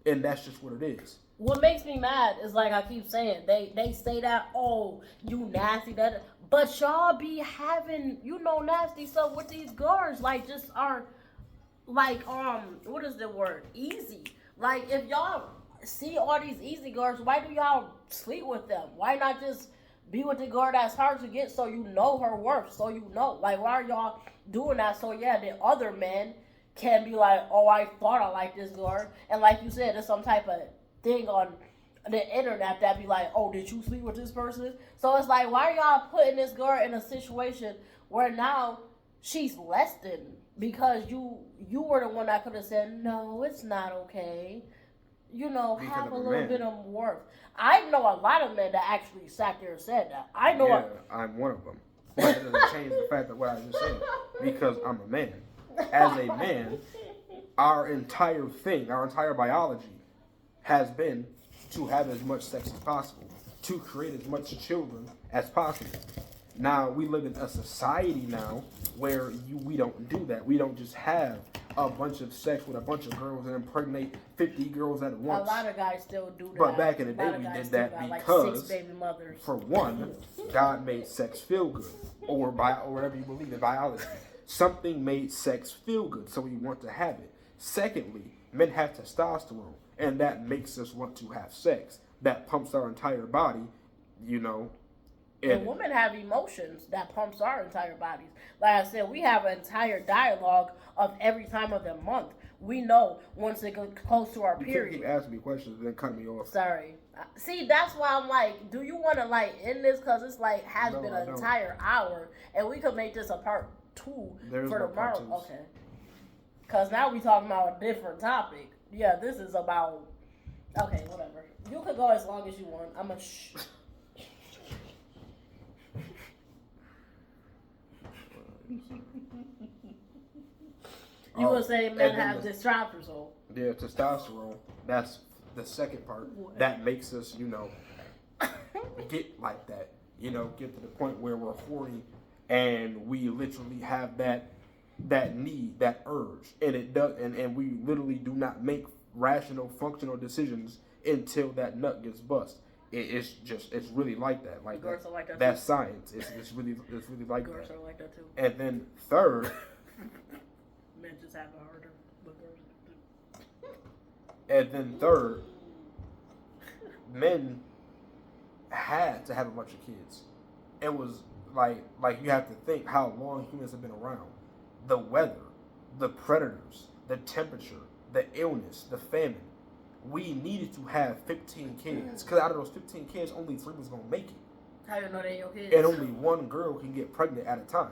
And that's just what it is. What makes me mad is, like I keep saying, they say that, oh, you nasty, that, but y'all be having, you know, nasty stuff with these girls, like, just are, like, what is the word, easy. Like, if y'all see all these easy girls, why do y'all sleep with them? Why not just be with the girl that's hard to get, so you know her worth, so you know, like, why are y'all doing that? So yeah, the other men can be like, oh, I thought I liked this girl, and like you said, there's some type of thing on the internet that be like, oh, did you sleep with this person? So it's like, why are y'all putting this girl in a situation where now she's less than, because you were the one that could have said, no, it's not okay. You know, because have a little man. bit of worth. I know a lot of men that actually sat there and said that. I know. Yeah, I'm one of them. But it doesn't change the fact of what I just said. Because I'm a man. As a man, our entire thing, our entire biology has been to have as much sex as possible, to create as much children as possible. Now, we live in a society now where we don't do that. We don't just have a bunch of sex with a bunch of girls and impregnate 50 girls at once. A lot of guys still do that. But back in the day, we did that because, like 6 baby mothers. For one, God made sex feel good, or whatever you believe in biology. Something made sex feel good, so we want to have it. Secondly, men have testosterone, and that makes us want to have sex. That pumps our entire body, you know, And women have emotions that pumps our entire bodies. Like I said, we have an entire dialogue of every time of the month. We know once it gets close to our period. You can't keep asking me questions and then cut me off. Sorry. See, that's why I'm like, do you want to like end this? Because it's like has been an entire hour, and we could make this a part 2 for tomorrow. Okay. Because now we talking about a different topic. Yeah, this is about. Okay, whatever. You could go as long as you want. I'm a shh. You were saying men have testosterone. Yeah, testosterone. That's the second part. What? That makes us, get like that. Get to the point where we're horny and we literally have that need, that urge, and it does, and we literally do not make rational, functional decisions until that nut gets bust. It's really like that. Like girls are like that. That's too. Science. It's really like girls that. Girls are like that too. And then third, men just have a harder, but girls do. And then third, men had to have a bunch of kids. It was like you have to think how long humans have been around. The weather, the predators, the temperature, the illness, the famine. We needed to have 15 kids. Because out of those 15 kids, only 3 was going to make it. How you know they're your kids? And only 1 girl can get pregnant at a time.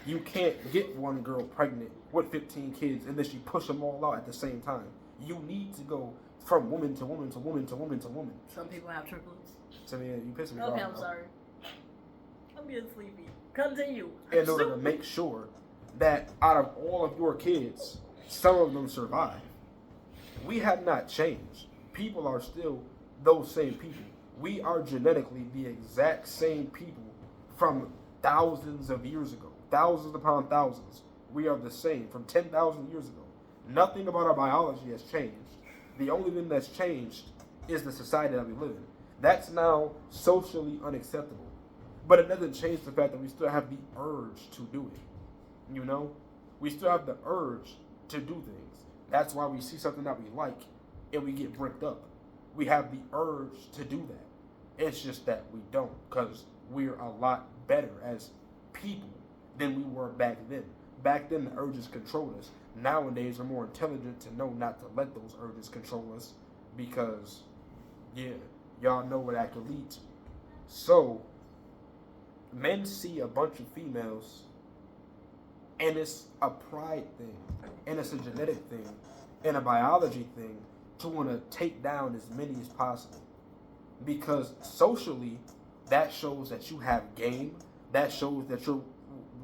You can't get 1 girl pregnant with 15 kids unless you push them all out at the same time. You need to go from woman to woman to woman to woman to woman. Some people have triplets. So yeah, you pissing me off. Okay, I'm sorry. I'm getting sleepy. Continue. In order to make sure that out of all of your kids, some of them survive. We have not changed. People are still those same people. We are genetically the exact same people from thousands of years ago. Thousands upon thousands. We are the same from 10,000 years ago. Nothing about our biology has changed. The only thing that's changed is the society that we live in. That's now socially unacceptable. But it doesn't change the fact that we still have the urge to do it. We still have the urge to do things. That's why we see something that we like and we get bricked up. We have the urge to do that. It's just that we don't, because we're a lot better as people than we were back then. Back then, the urges controlled us. Nowadays, we're more intelligent to know not to let those urges control us because, y'all know what that could lead to. So, men see a bunch of females and it's a pride thing, and it's a genetic thing, and a biology thing to want to take down as many as possible. Because socially, that shows that you have game. That shows that you're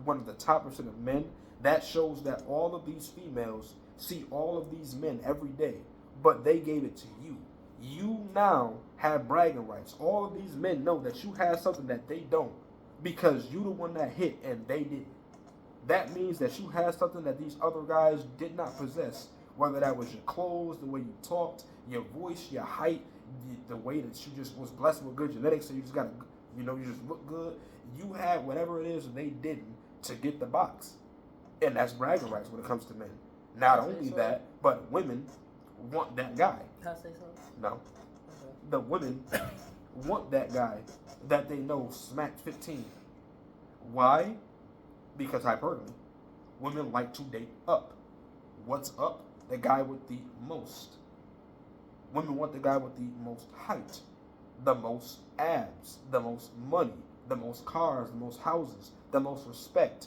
one of the top % of men. That shows that all of these females see all of these men every day, but they gave it to you. You now have bragging rights. All of these men know that you have something that they don't because you the one that hit and they didn't. That means that you have something that these other guys did not possess. Whether that was your clothes, the way you talked, your voice, your height, the way that you just was blessed with good genetics, so you just got to, you just look good. You had whatever it is they didn't to get the box. And that's bragging rights when it comes to men. Not only that, but women want that guy. Can I say something? No. Okay. The women want that guy that they know smacked 15. Why? Because hypergamy. Women like to date up. What's up? The guy with the most. Women want the guy with the most height, the most abs, the most money, the most cars, the most houses, the most respect,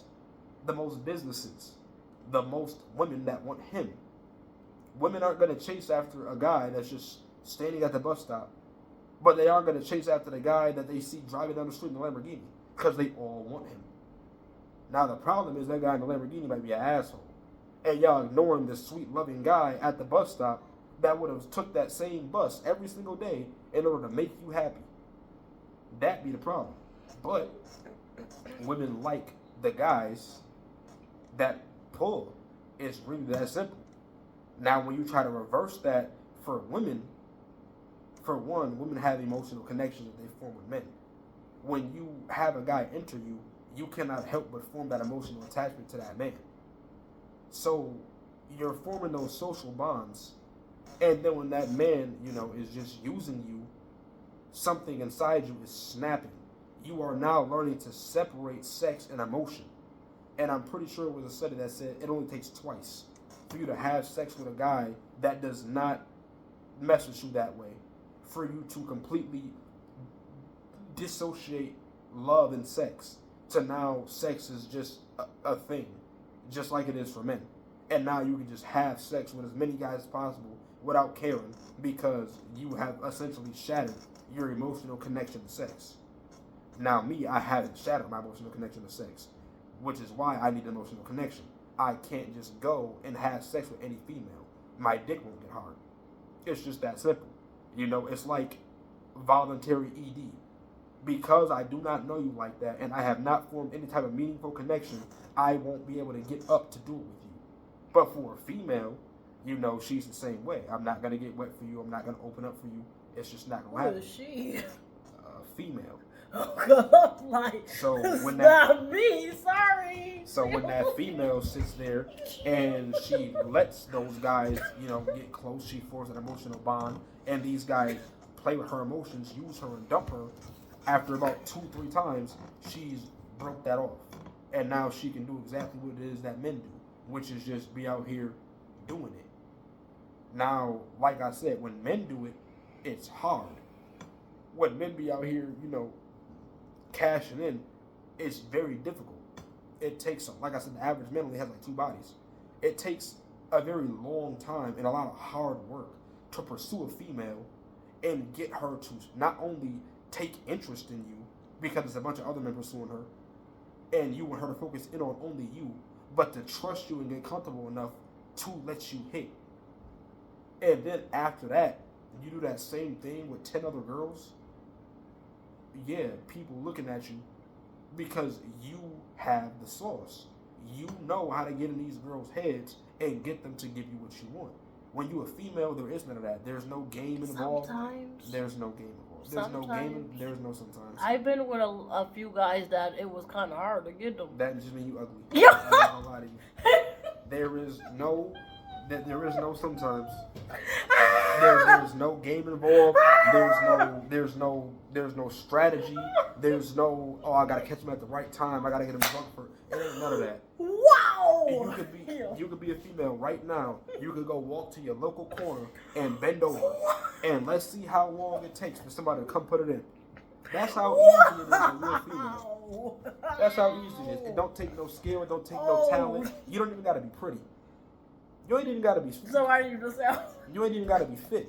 the most businesses, the most women that want him. Women aren't going to chase after a guy that's just standing at the bus stop, but they are going to chase after the guy that they see driving down the street in a Lamborghini because they all want him. Now the problem is that guy in the Lamborghini might be an asshole, and y'all ignoring this sweet loving guy at the bus stop that would have took that same bus every single day in order to make you happy. That be the problem. But women like the guys that pull. It's really that simple. Now when you try to reverse that for women, for one, women have emotional connections that they form with men. When you have a guy enter you, you cannot help but form that emotional attachment to that man. So you're forming those social bonds, and then when that man, is just using you, something inside you is snapping. you are now learning to separate sex and emotion. And I'm pretty sure it was a study that said it only takes twice for you to have sex with a guy that does not mess with you that way, for you to completely dissociate love and sex to now sex is just a thing, just like it is for men. And now you can just have sex with as many guys as possible without caring because you have essentially shattered your emotional connection to sex. Now me, I haven't shattered my emotional connection to sex, which is why I need an emotional connection. I can't just go and have sex with any female. My dick won't get hard. It's just that simple. You know, it's like voluntary ED. Because I do not know you like that and I have not formed any type of meaningful connection, I won't be able to get up to do it with you. But for a female, you know, she's the same way. I'm not going to get wet for you. I'm not going to open up for you. It's just not going to happen. Who is she? Female. Oh, God. Like, so when not me. Sorry. So when that female sits there and she lets those guys, you know, get close, she forms an emotional bond, and these guys play with her emotions, use her and dump her, after about 2-3 times, she's broke that off. And now she can do exactly what it is that men do, which is just be out here doing it. Now, like I said, when men do it, it's hard. When men be out here, you know, cashing in, it's very difficult. It takes, like I said, the average man only has like 2 bodies. It takes a very long time and a lot of hard work to pursue a female and get her to not only take interest in you because there's a bunch of other men pursuing her and you want her to focus in on only you, but to trust you and get comfortable enough to let you hit. And then after that, you do that same thing with 10 other girls. Yeah, people looking at you because you have the sauce. You know how to get in these girls' heads and get them to give you what you want. When you're a female, there is none of that. There's no game involved. Sometimes. There's no game involved. There's no game. There's no sometimes. I've been with a few guys that it was kind of hard to get them. That just means you ugly. Yeah. I'm not gonna lie to you. There is no sometimes. There's no game involved. There's no strategy. There's no, oh, I gotta catch him at the right time. I gotta get him drunk for. It ain't none of that. Wow. And you could be a female right now. You could go walk to your local corner and bend over, and let's see how long it takes for somebody to come put it in. That's how easy it is when you're a female. That's how easy it is. It don't take no skill. It don't take no talent. You don't even gotta be pretty. You ain't even gotta be. So are you just out? You ain't even gotta be fit.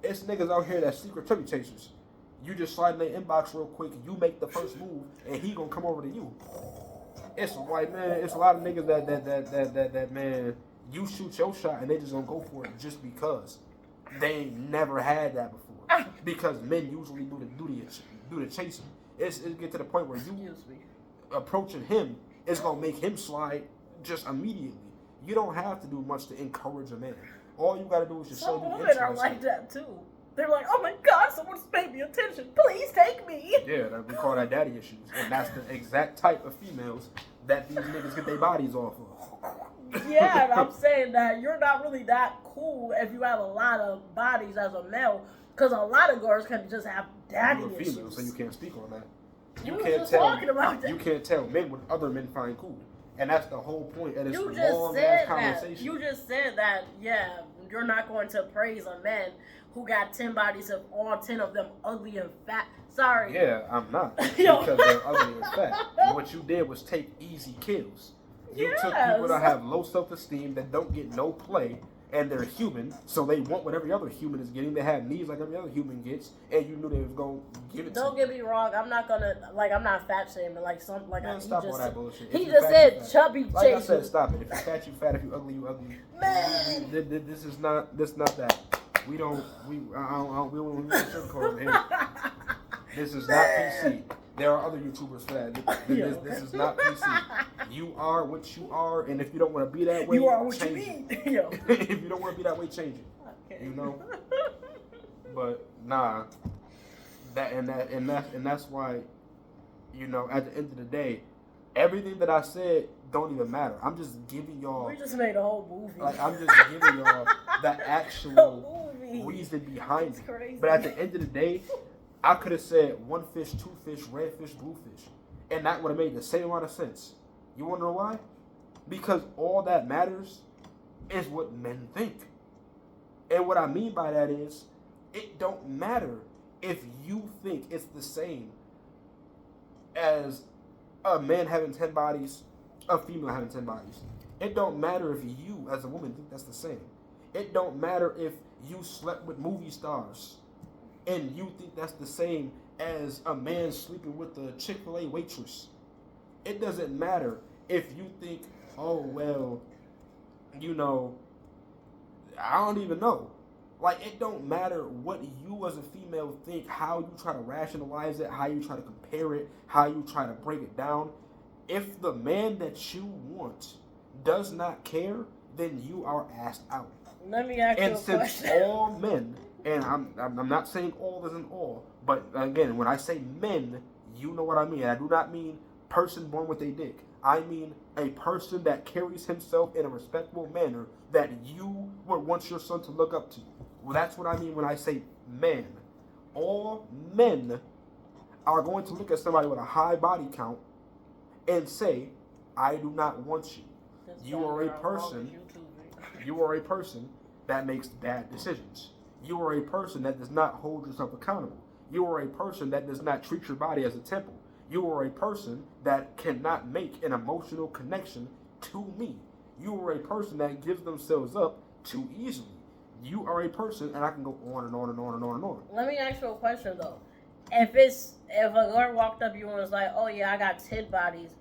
It's niggas out here that secret tribute chasers. You just slide in their inbox real quick. You make the first move, and he gonna come over to you. It's like, man, it's a lot of niggas that man, you shoot your shot and they just gonna go for it just because they ain't never had that before. Because men usually do the chasing. It get to the point where you approaching him is gonna make him slide just immediately. You don't have to do much to encourage a man. All you gotta do is just show him interest. Some women are like that too. They're like, oh my God, someone's paying me attention. Please take me. Yeah, we call that daddy issues. And that's the exact type of females that these niggas get their bodies off of. Yeah, and I'm saying that you're not really that cool if you have a lot of bodies as a male. Because a lot of girls can just have daddy You're a female, issues. so you can't speak on that. You can't tell. Talking about that. You can't tell men what other men find cool. And that's the whole point of this long ass conversation. You just said that, yeah, you're not going to praise a man who got 10 bodies of all 10 of them ugly and fat. Sorry. Yeah, I'm not. Because they're ugly and fat. What you did was take easy kills. You took people that have low self-esteem, that don't get no play, and they're human, so they want what every other human is getting. They have needs like every other human gets, and you knew they was going to give it to you. Don't get me wrong, I'm not going to, like, I'm not fat shaming, like, some, like, man, stop all that bullshit. He just said chubby chasing. Like I said, stop it. If you're fat, you fat. If you ugly, you ugly. Man. This is not that. We don't sugarcoat over here. This is not PC. There are other YouTubers for that. This is not PC. You are what you are, and if you don't want to be that way, you are what change you mean. it. If you don't want to be that way, change it. Okay. You know. But nah, that's why, you know, at the end of the day, everything that I said don't even matter. I'm just giving y'all. We just made a whole movie. Like, I'm just giving y'all the actual reason behind it. Crazy. But at the end of the day, I could have said one fish, two fish, red fish, blue fish, and that would have made the same amount of sense. You want to know why? Because all that matters is what men think. And what I mean by that is, it don't matter if you think it's the same as a man having 10 bodies, a female having 10 bodies. It don't matter if you, as a woman, think that's the same. It don't matter if you slept with movie stars and you think that's the same as a man sleeping with a Chick-fil-A waitress. It doesn't matter if you think, oh, well, you know, I don't even know. Like, it don't matter what you as a female think, how you try to rationalize it, how you try to compare it, how you try to break it down. If the man that you want does not care, then you are asked out. Let me ask you a question. And since all men, and I'm not saying all isn't all, but again, when I say men, you know what I mean. I do not mean person born with a dick. I mean a person that carries himself in a respectable manner that you would want your son to look up to. Well, that's what I mean when I say men. All men are going to look at somebody with a high body count and say, I do not want you. You are a person. You are a person that makes bad decisions. You are a person that does not hold yourself accountable. You are a person that does not treat your body as a temple. You are a person that cannot make an emotional connection to me. You are a person that gives themselves up too easily. You are a person, and I can go on and on and on and on and on. Let me ask you a question though. If a girl walked up to you and was like, oh yeah, I got 10 bodies,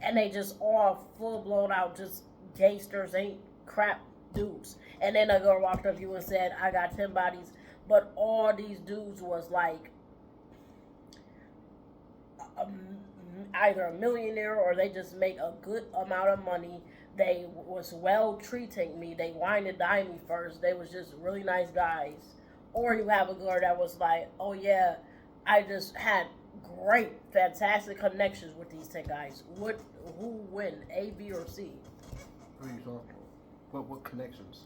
and they just all full blown out just gangsters, ain't crap dudes, and then a girl walked up to you and said, I got 10 bodies, but all these dudes was like either a millionaire or they just make a good amount of money. They was well treating me. They wine and dine me first. They was just really nice guys. Or you have a girl that was like, oh yeah, I just had great, fantastic connections with these 10 guys. Who win, A, B, or C? What are you talking about? What connections?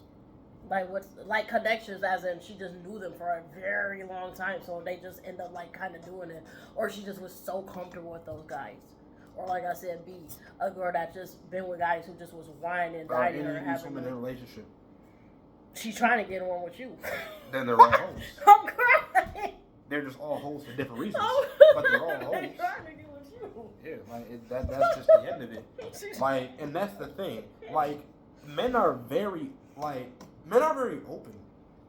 Like connections as in she just knew them for a very long time, so they just end up like kind of doing it. Or she just was so comfortable with those guys. Or like I said, B, a girl that just been with guys who just was whining and dining her having in a relationship. She's trying to get in one with you. Then they're all hoes. I'm crying. They're just all hoes for different reasons, but they're all hoes. Trying to get with you. Yeah, like that's just the end of it. Like, and that's the thing. Like, men are very open.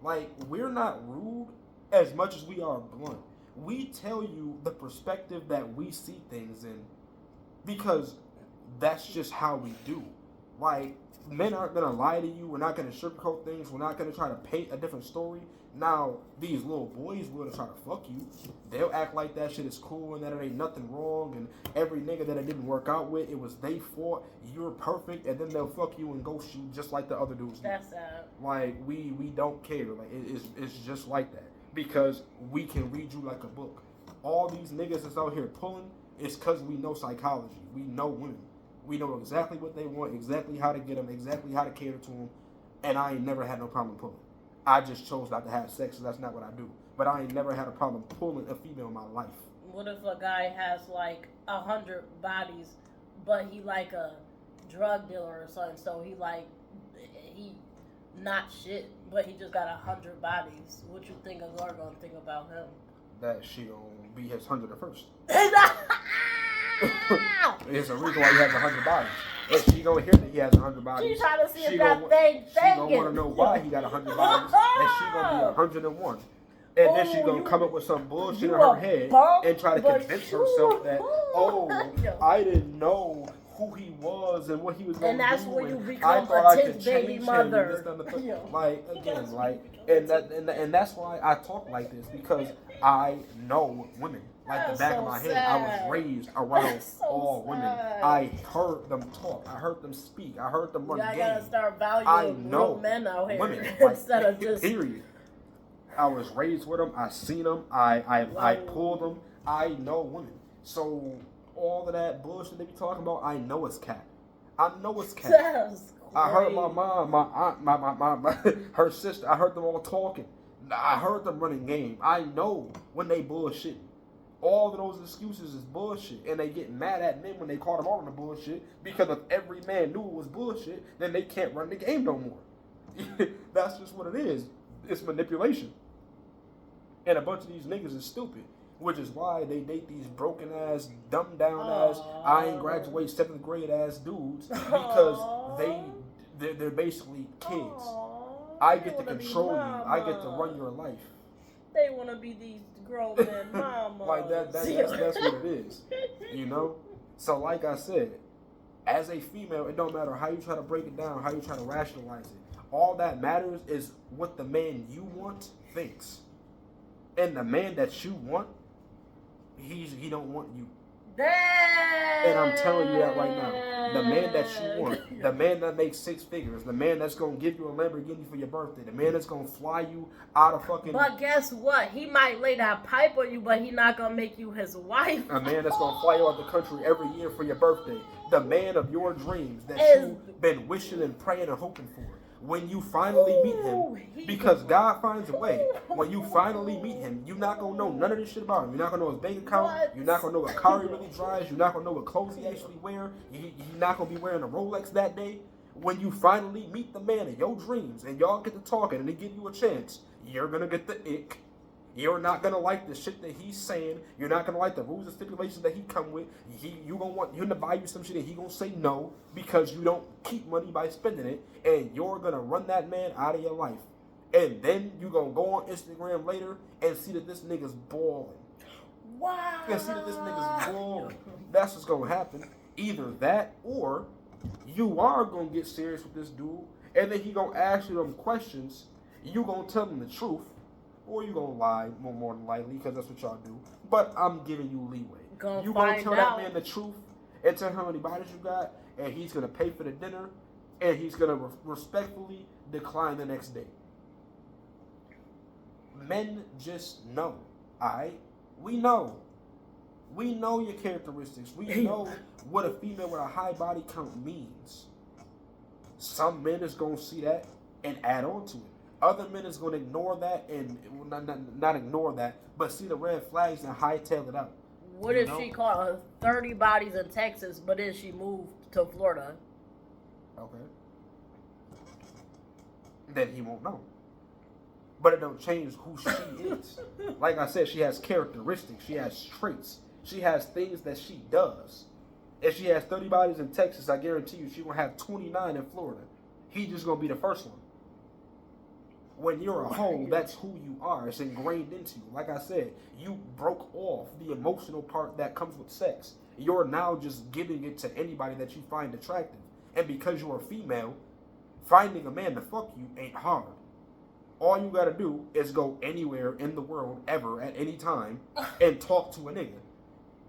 Like, we're not rude as much as we are blunt. We tell you the perspective that we see things in because that's just how we do. Like, men aren't going to lie to you. We're not going to sugarcoat things. We're not going to try to paint a different story. Now, these little boys will try to fuck you. They'll act like that shit is cool and that it ain't nothing wrong. And every nigga that it didn't work out with, it was they fault. You're perfect. And then they'll fuck you and ghost you just like the other dudes do. That's sad. Like, we don't care. Like, it's just like that. Because we can read you like a book. All these niggas that's out here pulling, it's because we know psychology. We know women. We know exactly what they want, exactly how to get them, exactly how to cater to them. And I ain't never had no problem pulling. I just chose not to have sex, so that's not what I do. But I ain't never had a problem pulling a female in my life. What if a guy has like 100 bodies, but he like a drug dealer or something? So he not shit, but he just got 100 bodies. What you think a girl gonna think about him? That she gonna be his 100th first. There's a reason why he has 100 bodies. If she gonna hear that he has 100 bodies, she trying to see if that thing she gonna want to know why he got 100 bodies, and she gonna be 101. And then she gonna come up with some bullshit in her head and try to convince herself that, I didn't know who he was and what he was going to do. And that's when you become a 10 baby mother. Like, again, and that's why I talk like this, because I know women. Like the back of my head, I was raised around all women. I heard them talk. I heard them speak. I heard them run games. You gotta start valuing real men out here women, instead of just. Period. I was raised with them. I seen them. I pulled them. I know women. So all of that bullshit they be talking about, I know it's cat. I know it's cat. I heard my mom, my aunt, my her sister. I heard them all talking. I heard them running game. I know when they bullshit. All of those excuses is bullshit, and they get mad at men when they call them out on the bullshit, because if every man knew it was bullshit, then they can't run the game no more. That's just what it is. It's manipulation. And a bunch of these niggas is stupid, which is why they date these broken ass, dumbed down ass, I ain't graduate 7th grade ass dudes, because they're basically kids. I get to control you. I get to run your life. They want to be these grown men mama. Like that's what it is. You know? So like I said, as a female, it don't matter how you try to break it down, how you try to rationalize it. All that matters is what the man you want thinks. And the man that you want, he don't want you. And I'm telling you that right now. The man that you want, the man that makes 6 figures, the man that's gonna give you a Lamborghini for your birthday, the man that's gonna fly you out of fucking. But guess what? He might lay that pipe on you, but he not gonna make you his wife. A man that's gonna fly you out the country every year for your birthday. The man of your dreams that you've been wishing and praying and hoping for. When you finally meet him, because God finds a way. When you finally meet him, you're not gonna know none of this shit about him. You're not gonna know his bank account. You're not gonna know what car he really drives. You're not gonna know what clothes he actually wears. You're not gonna be wearing a Rolex that day. When you finally meet the man of your dreams and y'all get to talking and they give you a chance, you're gonna get the ick. You're not gonna like the shit that he's saying. You're not gonna like the rules and stipulations that he come with. You gonna want him to buy you some shit and he gonna say no because you don't keep money by spending it, and you're gonna run that man out of your life. And then you gonna go on Instagram later and see that this nigga's balling. Wow. And see that this nigga's balling. That's what's gonna happen. Either that or you are gonna get serious with this dude, and then he gonna ask you them questions. You gonna tell him the truth. Or you gonna lie more than likely, because that's what y'all do. But I'm giving you leeway. You gonna tell that man the truth and tell him how many bodies you got, and he's gonna pay for the dinner, and he's gonna respectfully decline the next day. Men just know, alright? We know. We know your characteristics. We know what a female with a high body count means. Some men is gonna see that and add on to it. Other men is going to ignore that and not ignore that, but see the red flags and hightail it out. What if she caught 30 bodies in Texas, but then she moved to Florida? Okay. Then he won't know. But it don't change who she is. Like I said, she has characteristics. She has traits. She has things that she does. If she has 30 bodies in Texas, I guarantee you she will have 29 in Florida. He just going to be the first one. When you're a hoe, that's who you are. It's ingrained into you. Like I said, you broke off the emotional part that comes with sex. You're now just giving it to anybody that you find attractive. And because you're a female, finding a man to fuck you ain't hard. All you gotta do is go anywhere in the world, ever, at any time, and talk to a nigga.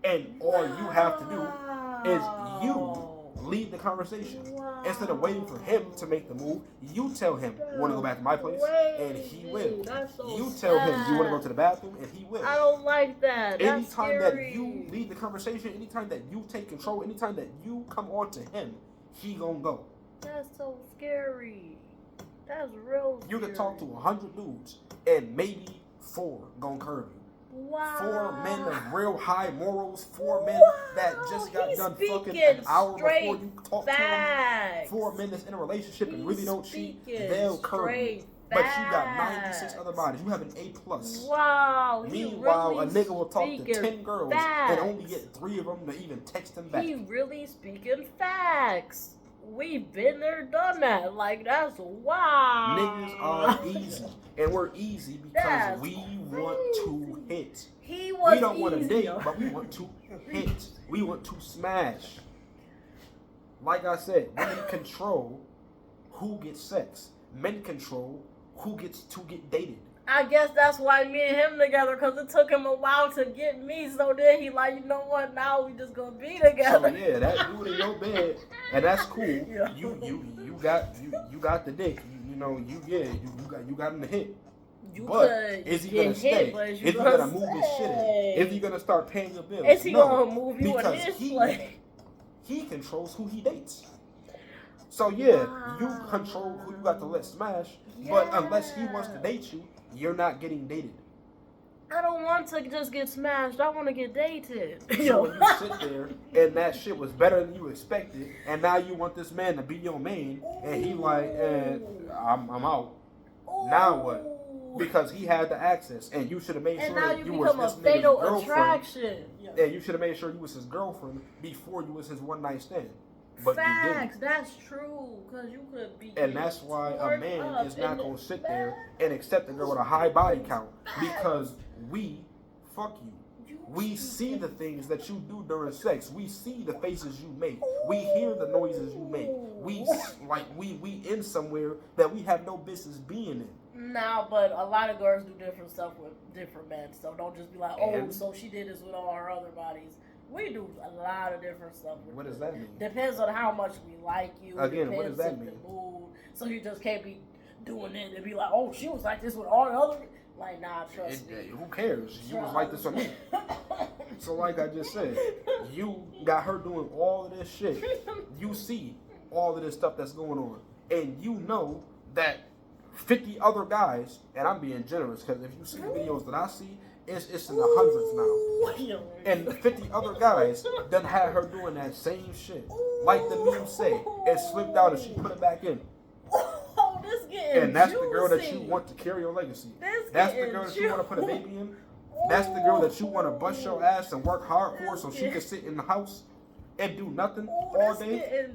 And all you have to do is you lead the conversation. Instead of waiting for him to make the move, you tell him, you want to go back to my place? And he will. You tell him, you want to go to the bathroom? And he will. I don't like that. Anytime that you lead the conversation, anytime that you take control, anytime that you come on to him, he gonna go. That's so scary. That's real scary. You can talk to 100 dudes, and maybe 4 gonna curve you. Wow. 4 men of real high morals, 4 men that just got done fucking an hour before you talk to them. 4 men that's in a relationship and really don't cheat, they'll curve you. But you got 96 other bodies. You have an A+. Wow. Meanwhile, a nigga will talk to 10 girls and only get 3 of them to even text him back. He really speaking facts. We've been there, done that. Like, that's wow. Niggas are easy. And we're easy because we want to hit. We don't want to date, but we want to hit. We want to smash. Like I said, women control who gets sex. Men control who gets to get dated. I guess that's why me and him together, because it took him a while to get me. So then he like, you know what? Now we just gonna be together. So yeah, that dude in your bed, and that's cool. Yeah. You got the dick. You got him to hit. But is he gonna stay? Is he gonna move his shit in? Is he gonna start paying your bills? Is he gonna move you in his place? He controls who he dates. So yeah, you control who you got to let smash. But unless he wants to date you, you're not getting dated. I don't want to just get smashed. I want to get dated. So when you sit there and that shit was better than you expected, and now you want this man to be your main, and he like, I'm out. Now what? Because he had the access, and you should have made sure that you was this nigga's girlfriend. Attraction. And you should have made sure you was his girlfriend before you was his one night stand. But Facts, you didn't. that's true. Because you could be. And that's why a man is not gonna sit there and accept a girl with a high body count because we fuck you. We see the things that you do during sex. We see the faces you make. We hear the noises you make. We in somewhere that we have no business being in. No, but a lot of girls do different stuff with different men. So don't just be like, so she did this with all her other bodies. We do a lot of different stuff. What does that mean? Depends on how much we like you. Again, what does that mean? The mood. So you just can't be doing it and be like, she was like this with all the other. Like, nah, trust me. Who cares? You was like this with me. So like I just said, you got her doing all of this shit. You see all of this stuff that's going on. And you know that 50 other guys, and I'm being generous because if you see the videos that I see, it's in the hundreds now. And 50 other guys done had her doing that same shit. Like the meme say, it slipped out and she put it back in. And that's the girl that you want to carry your legacy. That's the girl that you want to put a baby in. That's the girl that you want to bust your ass and work hard for so she can sit in the house and do nothing all day.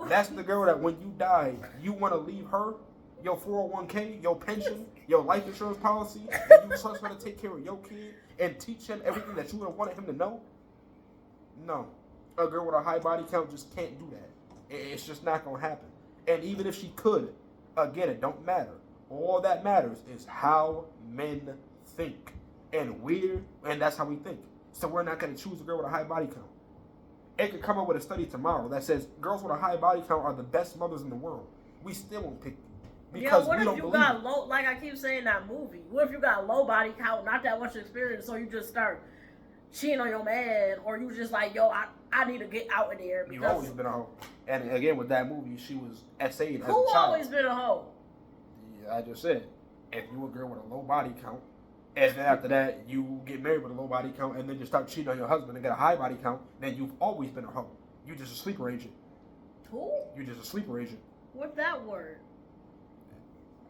That's the girl that when you die, you want to leave her your 401k, your pension, your life insurance policy, and you trust her to take care of your kid and teach him everything that you would have wanted him to know? No. A girl with a high body count just can't do that. It's just not going to happen. And even if she could, again, it don't matter. All that matters is how men think. And that's how we think. So we're not going to choose a girl with a high body count. It could come up with a study tomorrow that says girls with a high body count are the best mothers in the world. We still won't pick them. Because what we if don't you believe got it. low, like I keep saying that movie, what if you got low body count, not that much experience, so you just start cheating on your man, or you just like, I need to get out of there. You've always been a hoe. And again, with that movie, she was essayed as a Who child. always been a hoe? Yeah, I just said, if you a girl with a low body count, and then after that, you get married with a low body count, and then you start cheating on your husband and get a high body count, then you've always been a hoe. You just a sleeper agent. Who? You just a sleeper agent. What's that word?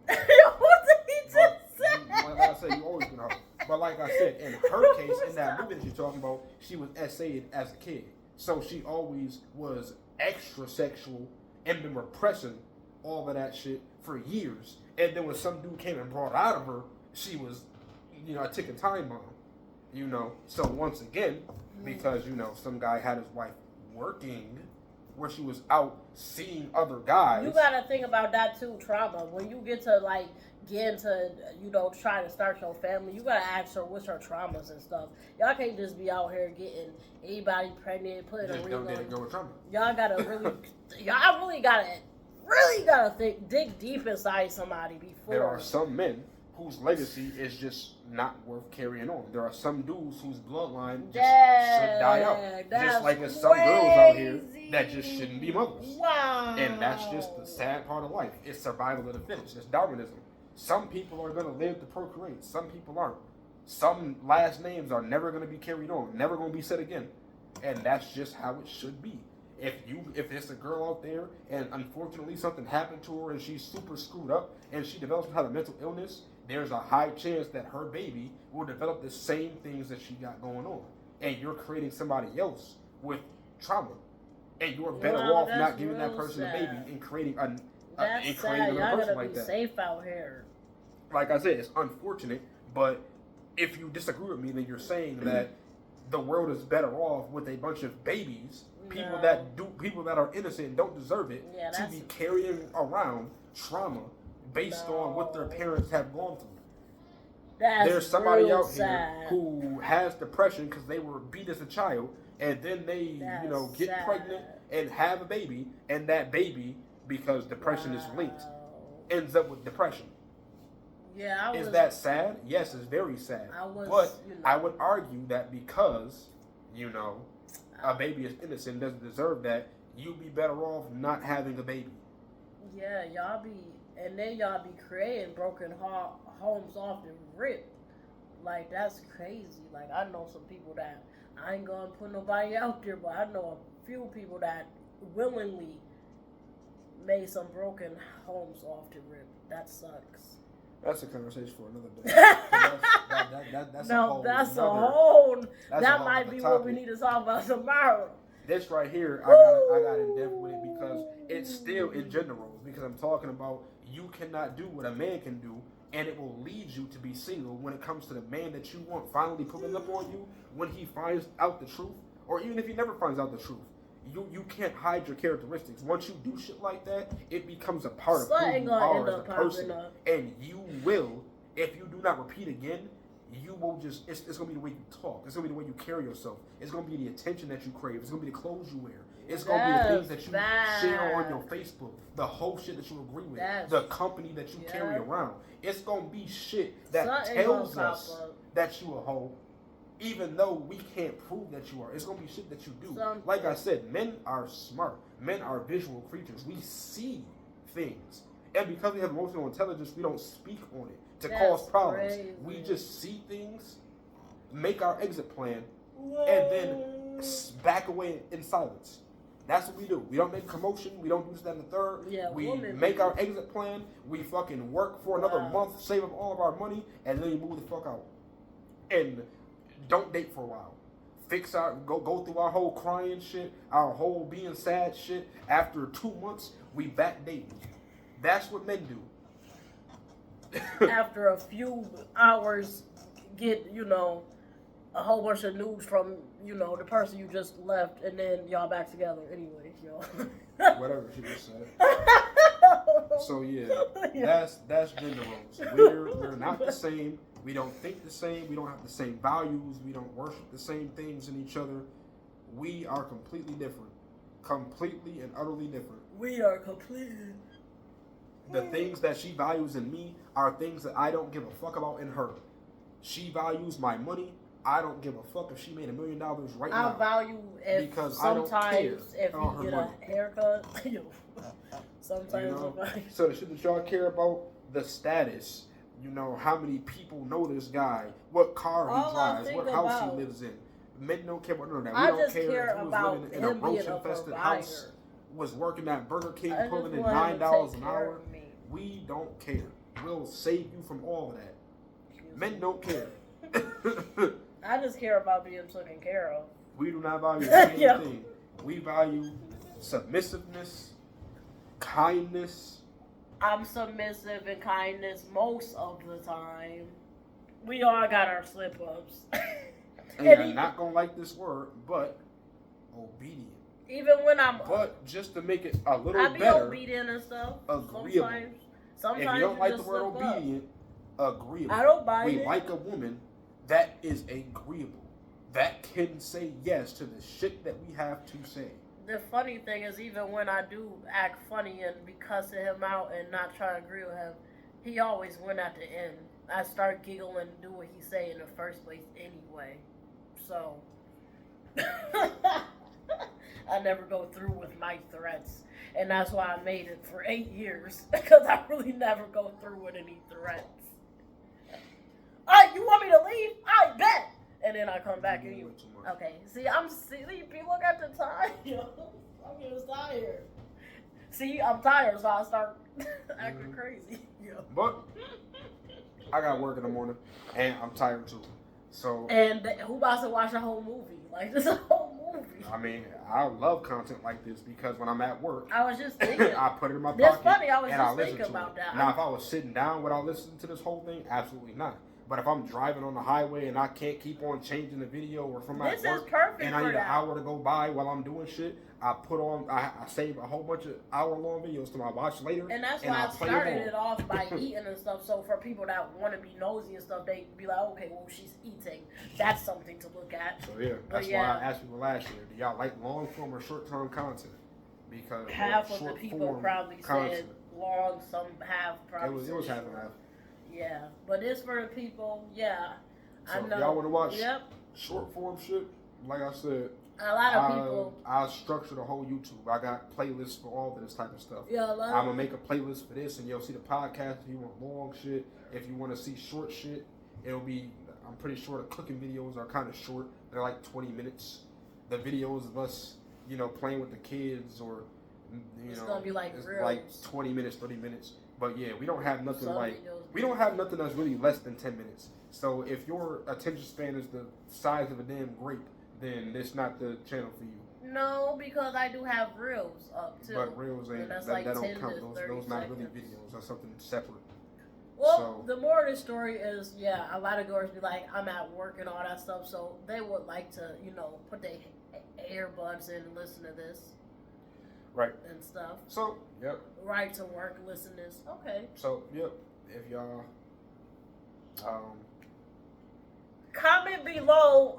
What did he just say? Like I said, you always been a hoe. But like I said, in her case, in that movie that you're talking about, she was essayed as a kid. So she always was extra sexual and been repressing all of that shit for years. And then when some dude came and brought it out of her, she was, a ticking time bomb. So once again, because, some guy had his wife working where she was out seeing other guys. You gotta think about that too, trauma. When you get to get into, trying to start your family, you gotta ask her what's her traumas and stuff. Y'all can't just be out here getting anybody pregnant, putting a ring on. Just don't go with trauma. Y'all gotta really gotta think, dig deep inside somebody before. There are some men whose legacy is just not worth carrying on. There are some dudes whose bloodline just should die out. Just like there's some girls out here that just shouldn't be mothers. Wow. And that's just the sad part of life. It's survival of the fittest. It's Darwinism. Some people are going to live to procreate. Some people aren't. Some last names are never going to be carried on. Never going to be said again. And that's just how it should be. If it's a girl out there and unfortunately something happened to her and she's super screwed up and she develops some kind of mental illness, there's a high chance that her baby will develop the same things that she got going on. And you're creating somebody else with trauma. And you're better off not giving that person a baby and creating another person like that. Safe out here. Like I said, it's unfortunate, but if you disagree with me, then you're saying that the world is better off with a bunch of babies, people that are innocent and don't deserve it, to be carrying around trauma based on what their parents have gone through. There's somebody out here who has depression because they were beat as a child, and then they, get pregnant and have a baby, and that baby, because depression is linked, ends up with depression. Yeah, is that sad? Yes, it's very sad. I would argue that because, a baby is innocent, doesn't deserve that, you'd be better off not having a baby. Yeah, y'all be creating broken homes off the rip. Like, that's crazy. Like, I know some people that, I ain't gonna put nobody out there, but I know a few people that willingly made some broken homes off the rip. That sucks. That's a conversation for another day. That's no, a that's whole. That might be what we need to talk about tomorrow. This right here, I got in depth with it because it's still in gender roles. Because I'm talking about you cannot do what a man can do, and it will lead you to be single when it comes to the man that you want finally pulling up on you when he finds out the truth, or even if he never finds out the truth. You can't hide your characteristics. Once you do shit like that, it becomes a part of who you are as a person. And you will, if you do not repeat again, you will just, it's going to be the way you talk. It's going to be the way you carry yourself. It's going to be the attention that you crave. It's going to be the clothes you wear. It's going to be the things that you share on your Facebook. The whole shit that you agree with. The company that you carry around. It's going to be shit that tells us that you a hoe. Even though we can't prove that you are, it's going to be shit that you do. Like I said, men are smart. Men are visual creatures. We see things. And because we have emotional intelligence, we don't speak on it to cause problems. Crazy. We just see things, make our exit plan, and then back away in silence. That's what we do. We don't make a commotion. We don't do this, that, and the third. Yeah, we make our exit plan. We fucking work for another month, save up all of our money, and then we move the fuck out. And don't date for a while. Go through our whole crying shit, our whole being sad shit. After 2 months, we back dating. That's what men do. After a few hours, get, a whole bunch of news from, the person you just left, and then y'all back together anyway, Whatever she just said. So that's gender roles. We're not the same. We don't think the same. We don't have the same values. We don't worship the same things in each other. We are completely different. Completely and utterly different. We are completely. The things that she values in me are things that I don't give a fuck about in her. She values my money. I don't give a fuck if she made $1 million right now. I value if because sometimes I don't care if you get a haircut. Sometimes So the shit that y'all care about, the status. How many people know this guy, what car he drives, what house he lives in. Men don't care about none of that. We don't care if he was living in a roach-infested house, was working at Burger King, pulling in $9 an hour. We don't care. We'll save you from all of that. Men don't care. I just care about being taken care of. We do not value anything. We value submissiveness, kindness. I'm submissive and kindness most of the time. We all got our slip-ups. And you're not going to like this word, but obedient. Even when I'm... But just to make it a little better... I be obedient and stuff. Agreeable. Sometimes if you don't like the word obedient, agreeable. I don't mind it. We like a woman that is agreeable. That can say yes to the shit that we have to say. The funny thing is, even when I do act funny and be cussing him out and not try to agree with him, he always win at the end. I start giggling and do what he say in the first place anyway. So, I never go through with my threats. And that's why I made it for 8 years. Because I really never go through with any threats. Alright, you want me to leave? I bet! And then I come back and you... Okay, see, I'm sleepy. Look at the time. I'm getting tired. See, I'm tired, so I start acting crazy. But I got work in the morning, and I'm tired too. So. And who about to watch a whole movie? Like, this is a whole movie. I mean, I love content like this because when I'm at work, I was just thinking. I put it in my pocket. That's funny. I was and just thinking about that. Now, if I was sitting down, would I listen to this whole thing? Absolutely not. But if I'm driving on the highway and I can't keep on changing the video, or from my work, and I need an hour to go by while I'm doing shit, I save a whole bunch of hour-long videos to my watch later. And that's why I started it off by eating and stuff. So for people that want to be nosy and stuff, they be like, okay, well, she's eating. That's something to look at. So yeah, that's why I asked people last year, do y'all like long-form or short-term content? Because half of the people probably said long, some half probably it was half and half. Yeah, but it's for the people, I know. If y'all want to watch short form shit, like I said, a lot of people. I structure the whole YouTube. I got playlists for all of this type of stuff. Yeah, I'm gonna make a playlist for this, and you'll see the podcast if you want long shit. If you want to see short shit, it'll be. I'm pretty sure the cooking videos are kind of short. They're like 20 minutes. The videos of us, playing with the kids, or It's gonna be like it's reels. like 20 minutes, 30 minutes. But yeah, we don't have nothing Some like. videos We don't have nothing that's really less than 10 minutes. So if your attention span is the size of a damn grape, then it's not the channel for you. No, because I do have reels up too. But reels ain't, And that's that, like that don't 10 count. to Those 30 not really seconds. videos. That's something separate. Well, the more of this story is, a lot of girls be like, I'm at work and all that stuff, so they would like to, put their earbuds in and listen to this. Right. And stuff. So, yep. Right to work, listen to this. Okay. So, yep. If y'all, comment below,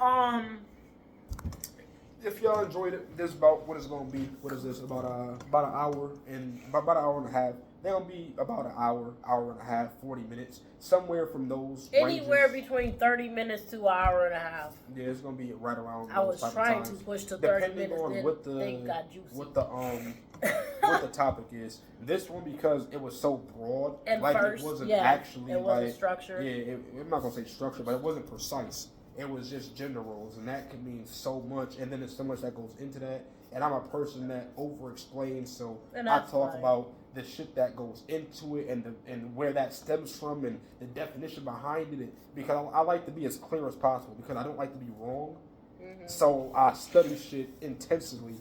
if y'all enjoyed it, this is about what it's gonna be. What is this? About an hour and about an hour and a half. They're gonna be about an hour and a half, 40 minutes, somewhere from those. Anywhere ranges. between 30 minutes to an hour and a half. Yeah, it's gonna be right around. I was those type trying of to times. push to 30 Depending minutes. on Then what things got juicy. what the topic is. This one, because it was so broad, and like first, it wasn't yeah, actually it wasn't like structured. Yeah, I'm not gonna say structured, but it wasn't precise. It was just gender roles, and that could mean so much, and then there's so much that goes into that. And I'm a person that over-explains, so And I that's talk fine. about the shit that goes into it and where that stems from and the definition behind it. Because I like to be as clear as possible because I don't like to be wrong. Mm-hmm. So I study shit intensively,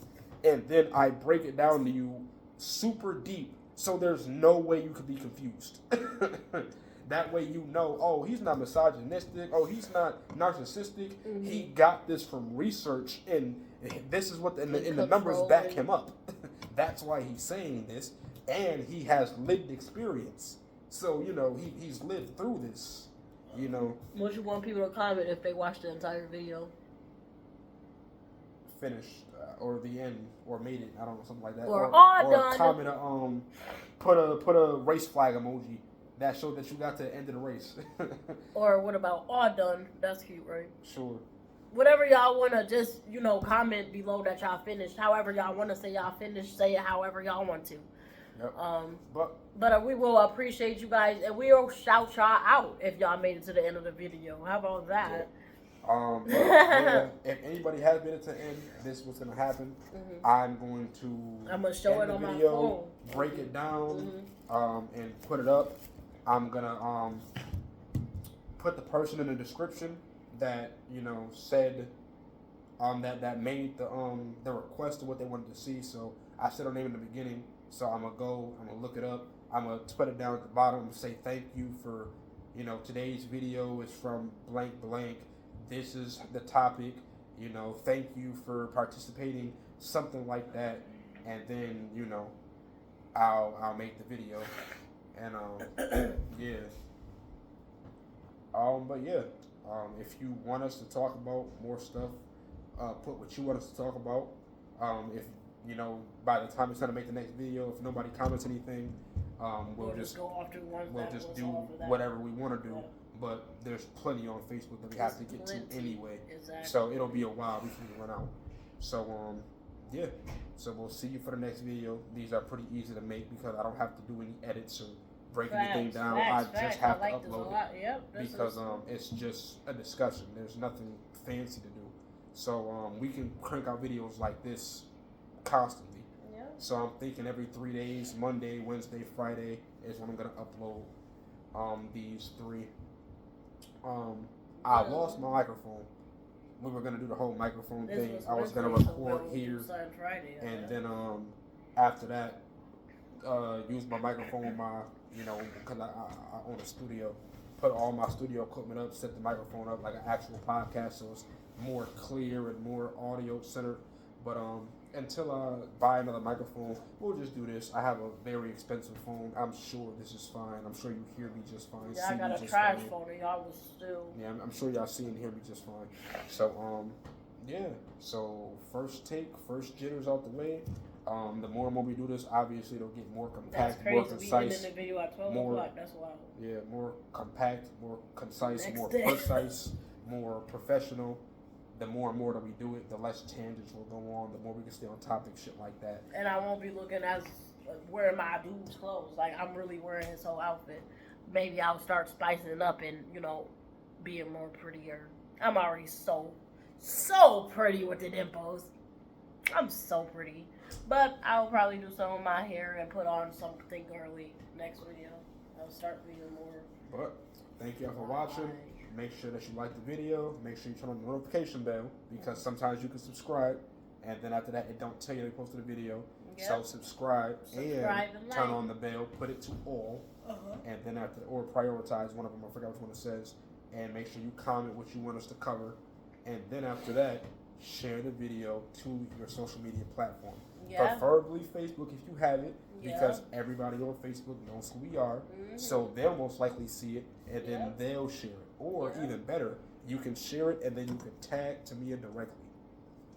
and then I break it down to you super deep, so there's no way you could be confused. That way you know, oh, he's not misogynistic, oh, he's not narcissistic. Mm-hmm. He got this from research, and this is what, and the numbers back him up. That's why he's saying this, and he has lived experience. So, he's lived through this, What you want people to comment if they watch the entire video? Finished or the end or made it. I don't know, something like that. Or all done. Comment put a race flag emoji that showed that you got to the end of the race. Or what about all done? That's cute, right? Sure. Whatever y'all want to just, comment below that y'all finished. However y'all want to say y'all finished, say it however y'all want to. Yep. But we will appreciate you guys, and we'll shout y'all out if y'all made it to the end of the video. How about that? But, yeah, if anybody has made it to the end, this is what's going to happen. Mm-hmm. I'm going to show end it on the my video, phone. break it down, Mm-hmm. and put it up. I'm going to put the person in the description that, said that made the request of what they wanted to see. So I said her name in the beginning. So I'm going to look it up. I'm going to put it down at the bottom and say thank you for, today's video is from blank blank. This is the topic, thank you for participating, something like that. And then, I'll make the video. And, yeah. But yeah, if you want us to talk about more stuff, put what you want us to talk about. If, by the time it's time to make the next video, if nobody comments anything, we'll just go off to one. We'll just do whatever we want to do. But there's plenty on Facebook that we have to get to anyway. Exactly. So it'll be a while before we run out. So yeah. So we'll see you for the next video. These are pretty easy to make because I don't have to do any edits or break anything down. I just have to upload it. Yep, because it's just a discussion. There's nothing fancy to do. So we can crank out videos like this constantly. Yeah. So I'm thinking every 3 days, Monday, Wednesday, Friday is when I'm gonna upload these 3. I lost my microphone. We were gonna do the whole microphone thing. I was gonna record here, and then after that, use my microphone, because I own a studio. Put all my studio equipment up, set the microphone up like an actual podcast, so it's more clear and more audio centered. But until I buy another microphone, we'll just do this. I have a very expensive phone. I'm sure this is fine. I'm sure you hear me just fine. Yeah, I got a trash phone and y'all was still. Yeah, I'm sure y'all see and hear me just fine. So, yeah. So, first take, first jitters out the way. The more and more we do this, obviously it'll get more compact, more concise. We ended the video at 12 o'clock. That's wild. Yeah, more compact, more concise, Next more day. precise, more professional. the more and more that we do it, the less tangents will go on, the more we can stay on topic, shit like that. And I won't be looking as wearing my dude's clothes. Like, I'm really wearing his whole outfit. Maybe I'll start spicing it up and, being more prettier. I'm already so pretty with the dimples. I'm so pretty. But I'll probably do some of my hair and put on something girly next video. I'll start being more. But thank y'all for watching. Make sure that you like the video. Make sure you turn on the notification bell, because sometimes you can subscribe, and then after that, it don't tell you they posted a video. Yep. So subscribe and turn like. on the bell. Put it to all, and then or prioritize one of them. I forgot which one it says. And make sure you comment what you want us to cover, and then after that, share the video to your social media platform. Yeah. Preferably Facebook if you have it, because everybody on Facebook knows who we are, so they'll most likely see it, and then they'll share it. Or even better, you can share it and then you can tag Tamia directly.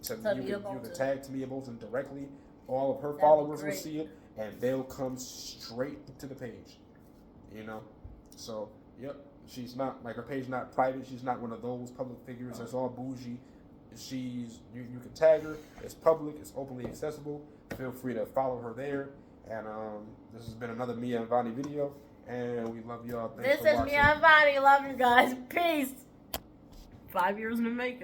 So you can tag Tamia Bolton directly. All of her followers will see it, and they'll come straight to the page. So yep, she's not like her page not private. She's not one of those public figures that's all bougie. You can tag her. It's public. It's openly accessible. Feel free to follow her there. And this has been another Mia and Vonnie video. And we love y'all. Thanks for watching. This is Mia and Vonnie. Love you guys. Peace. 5 years in the making.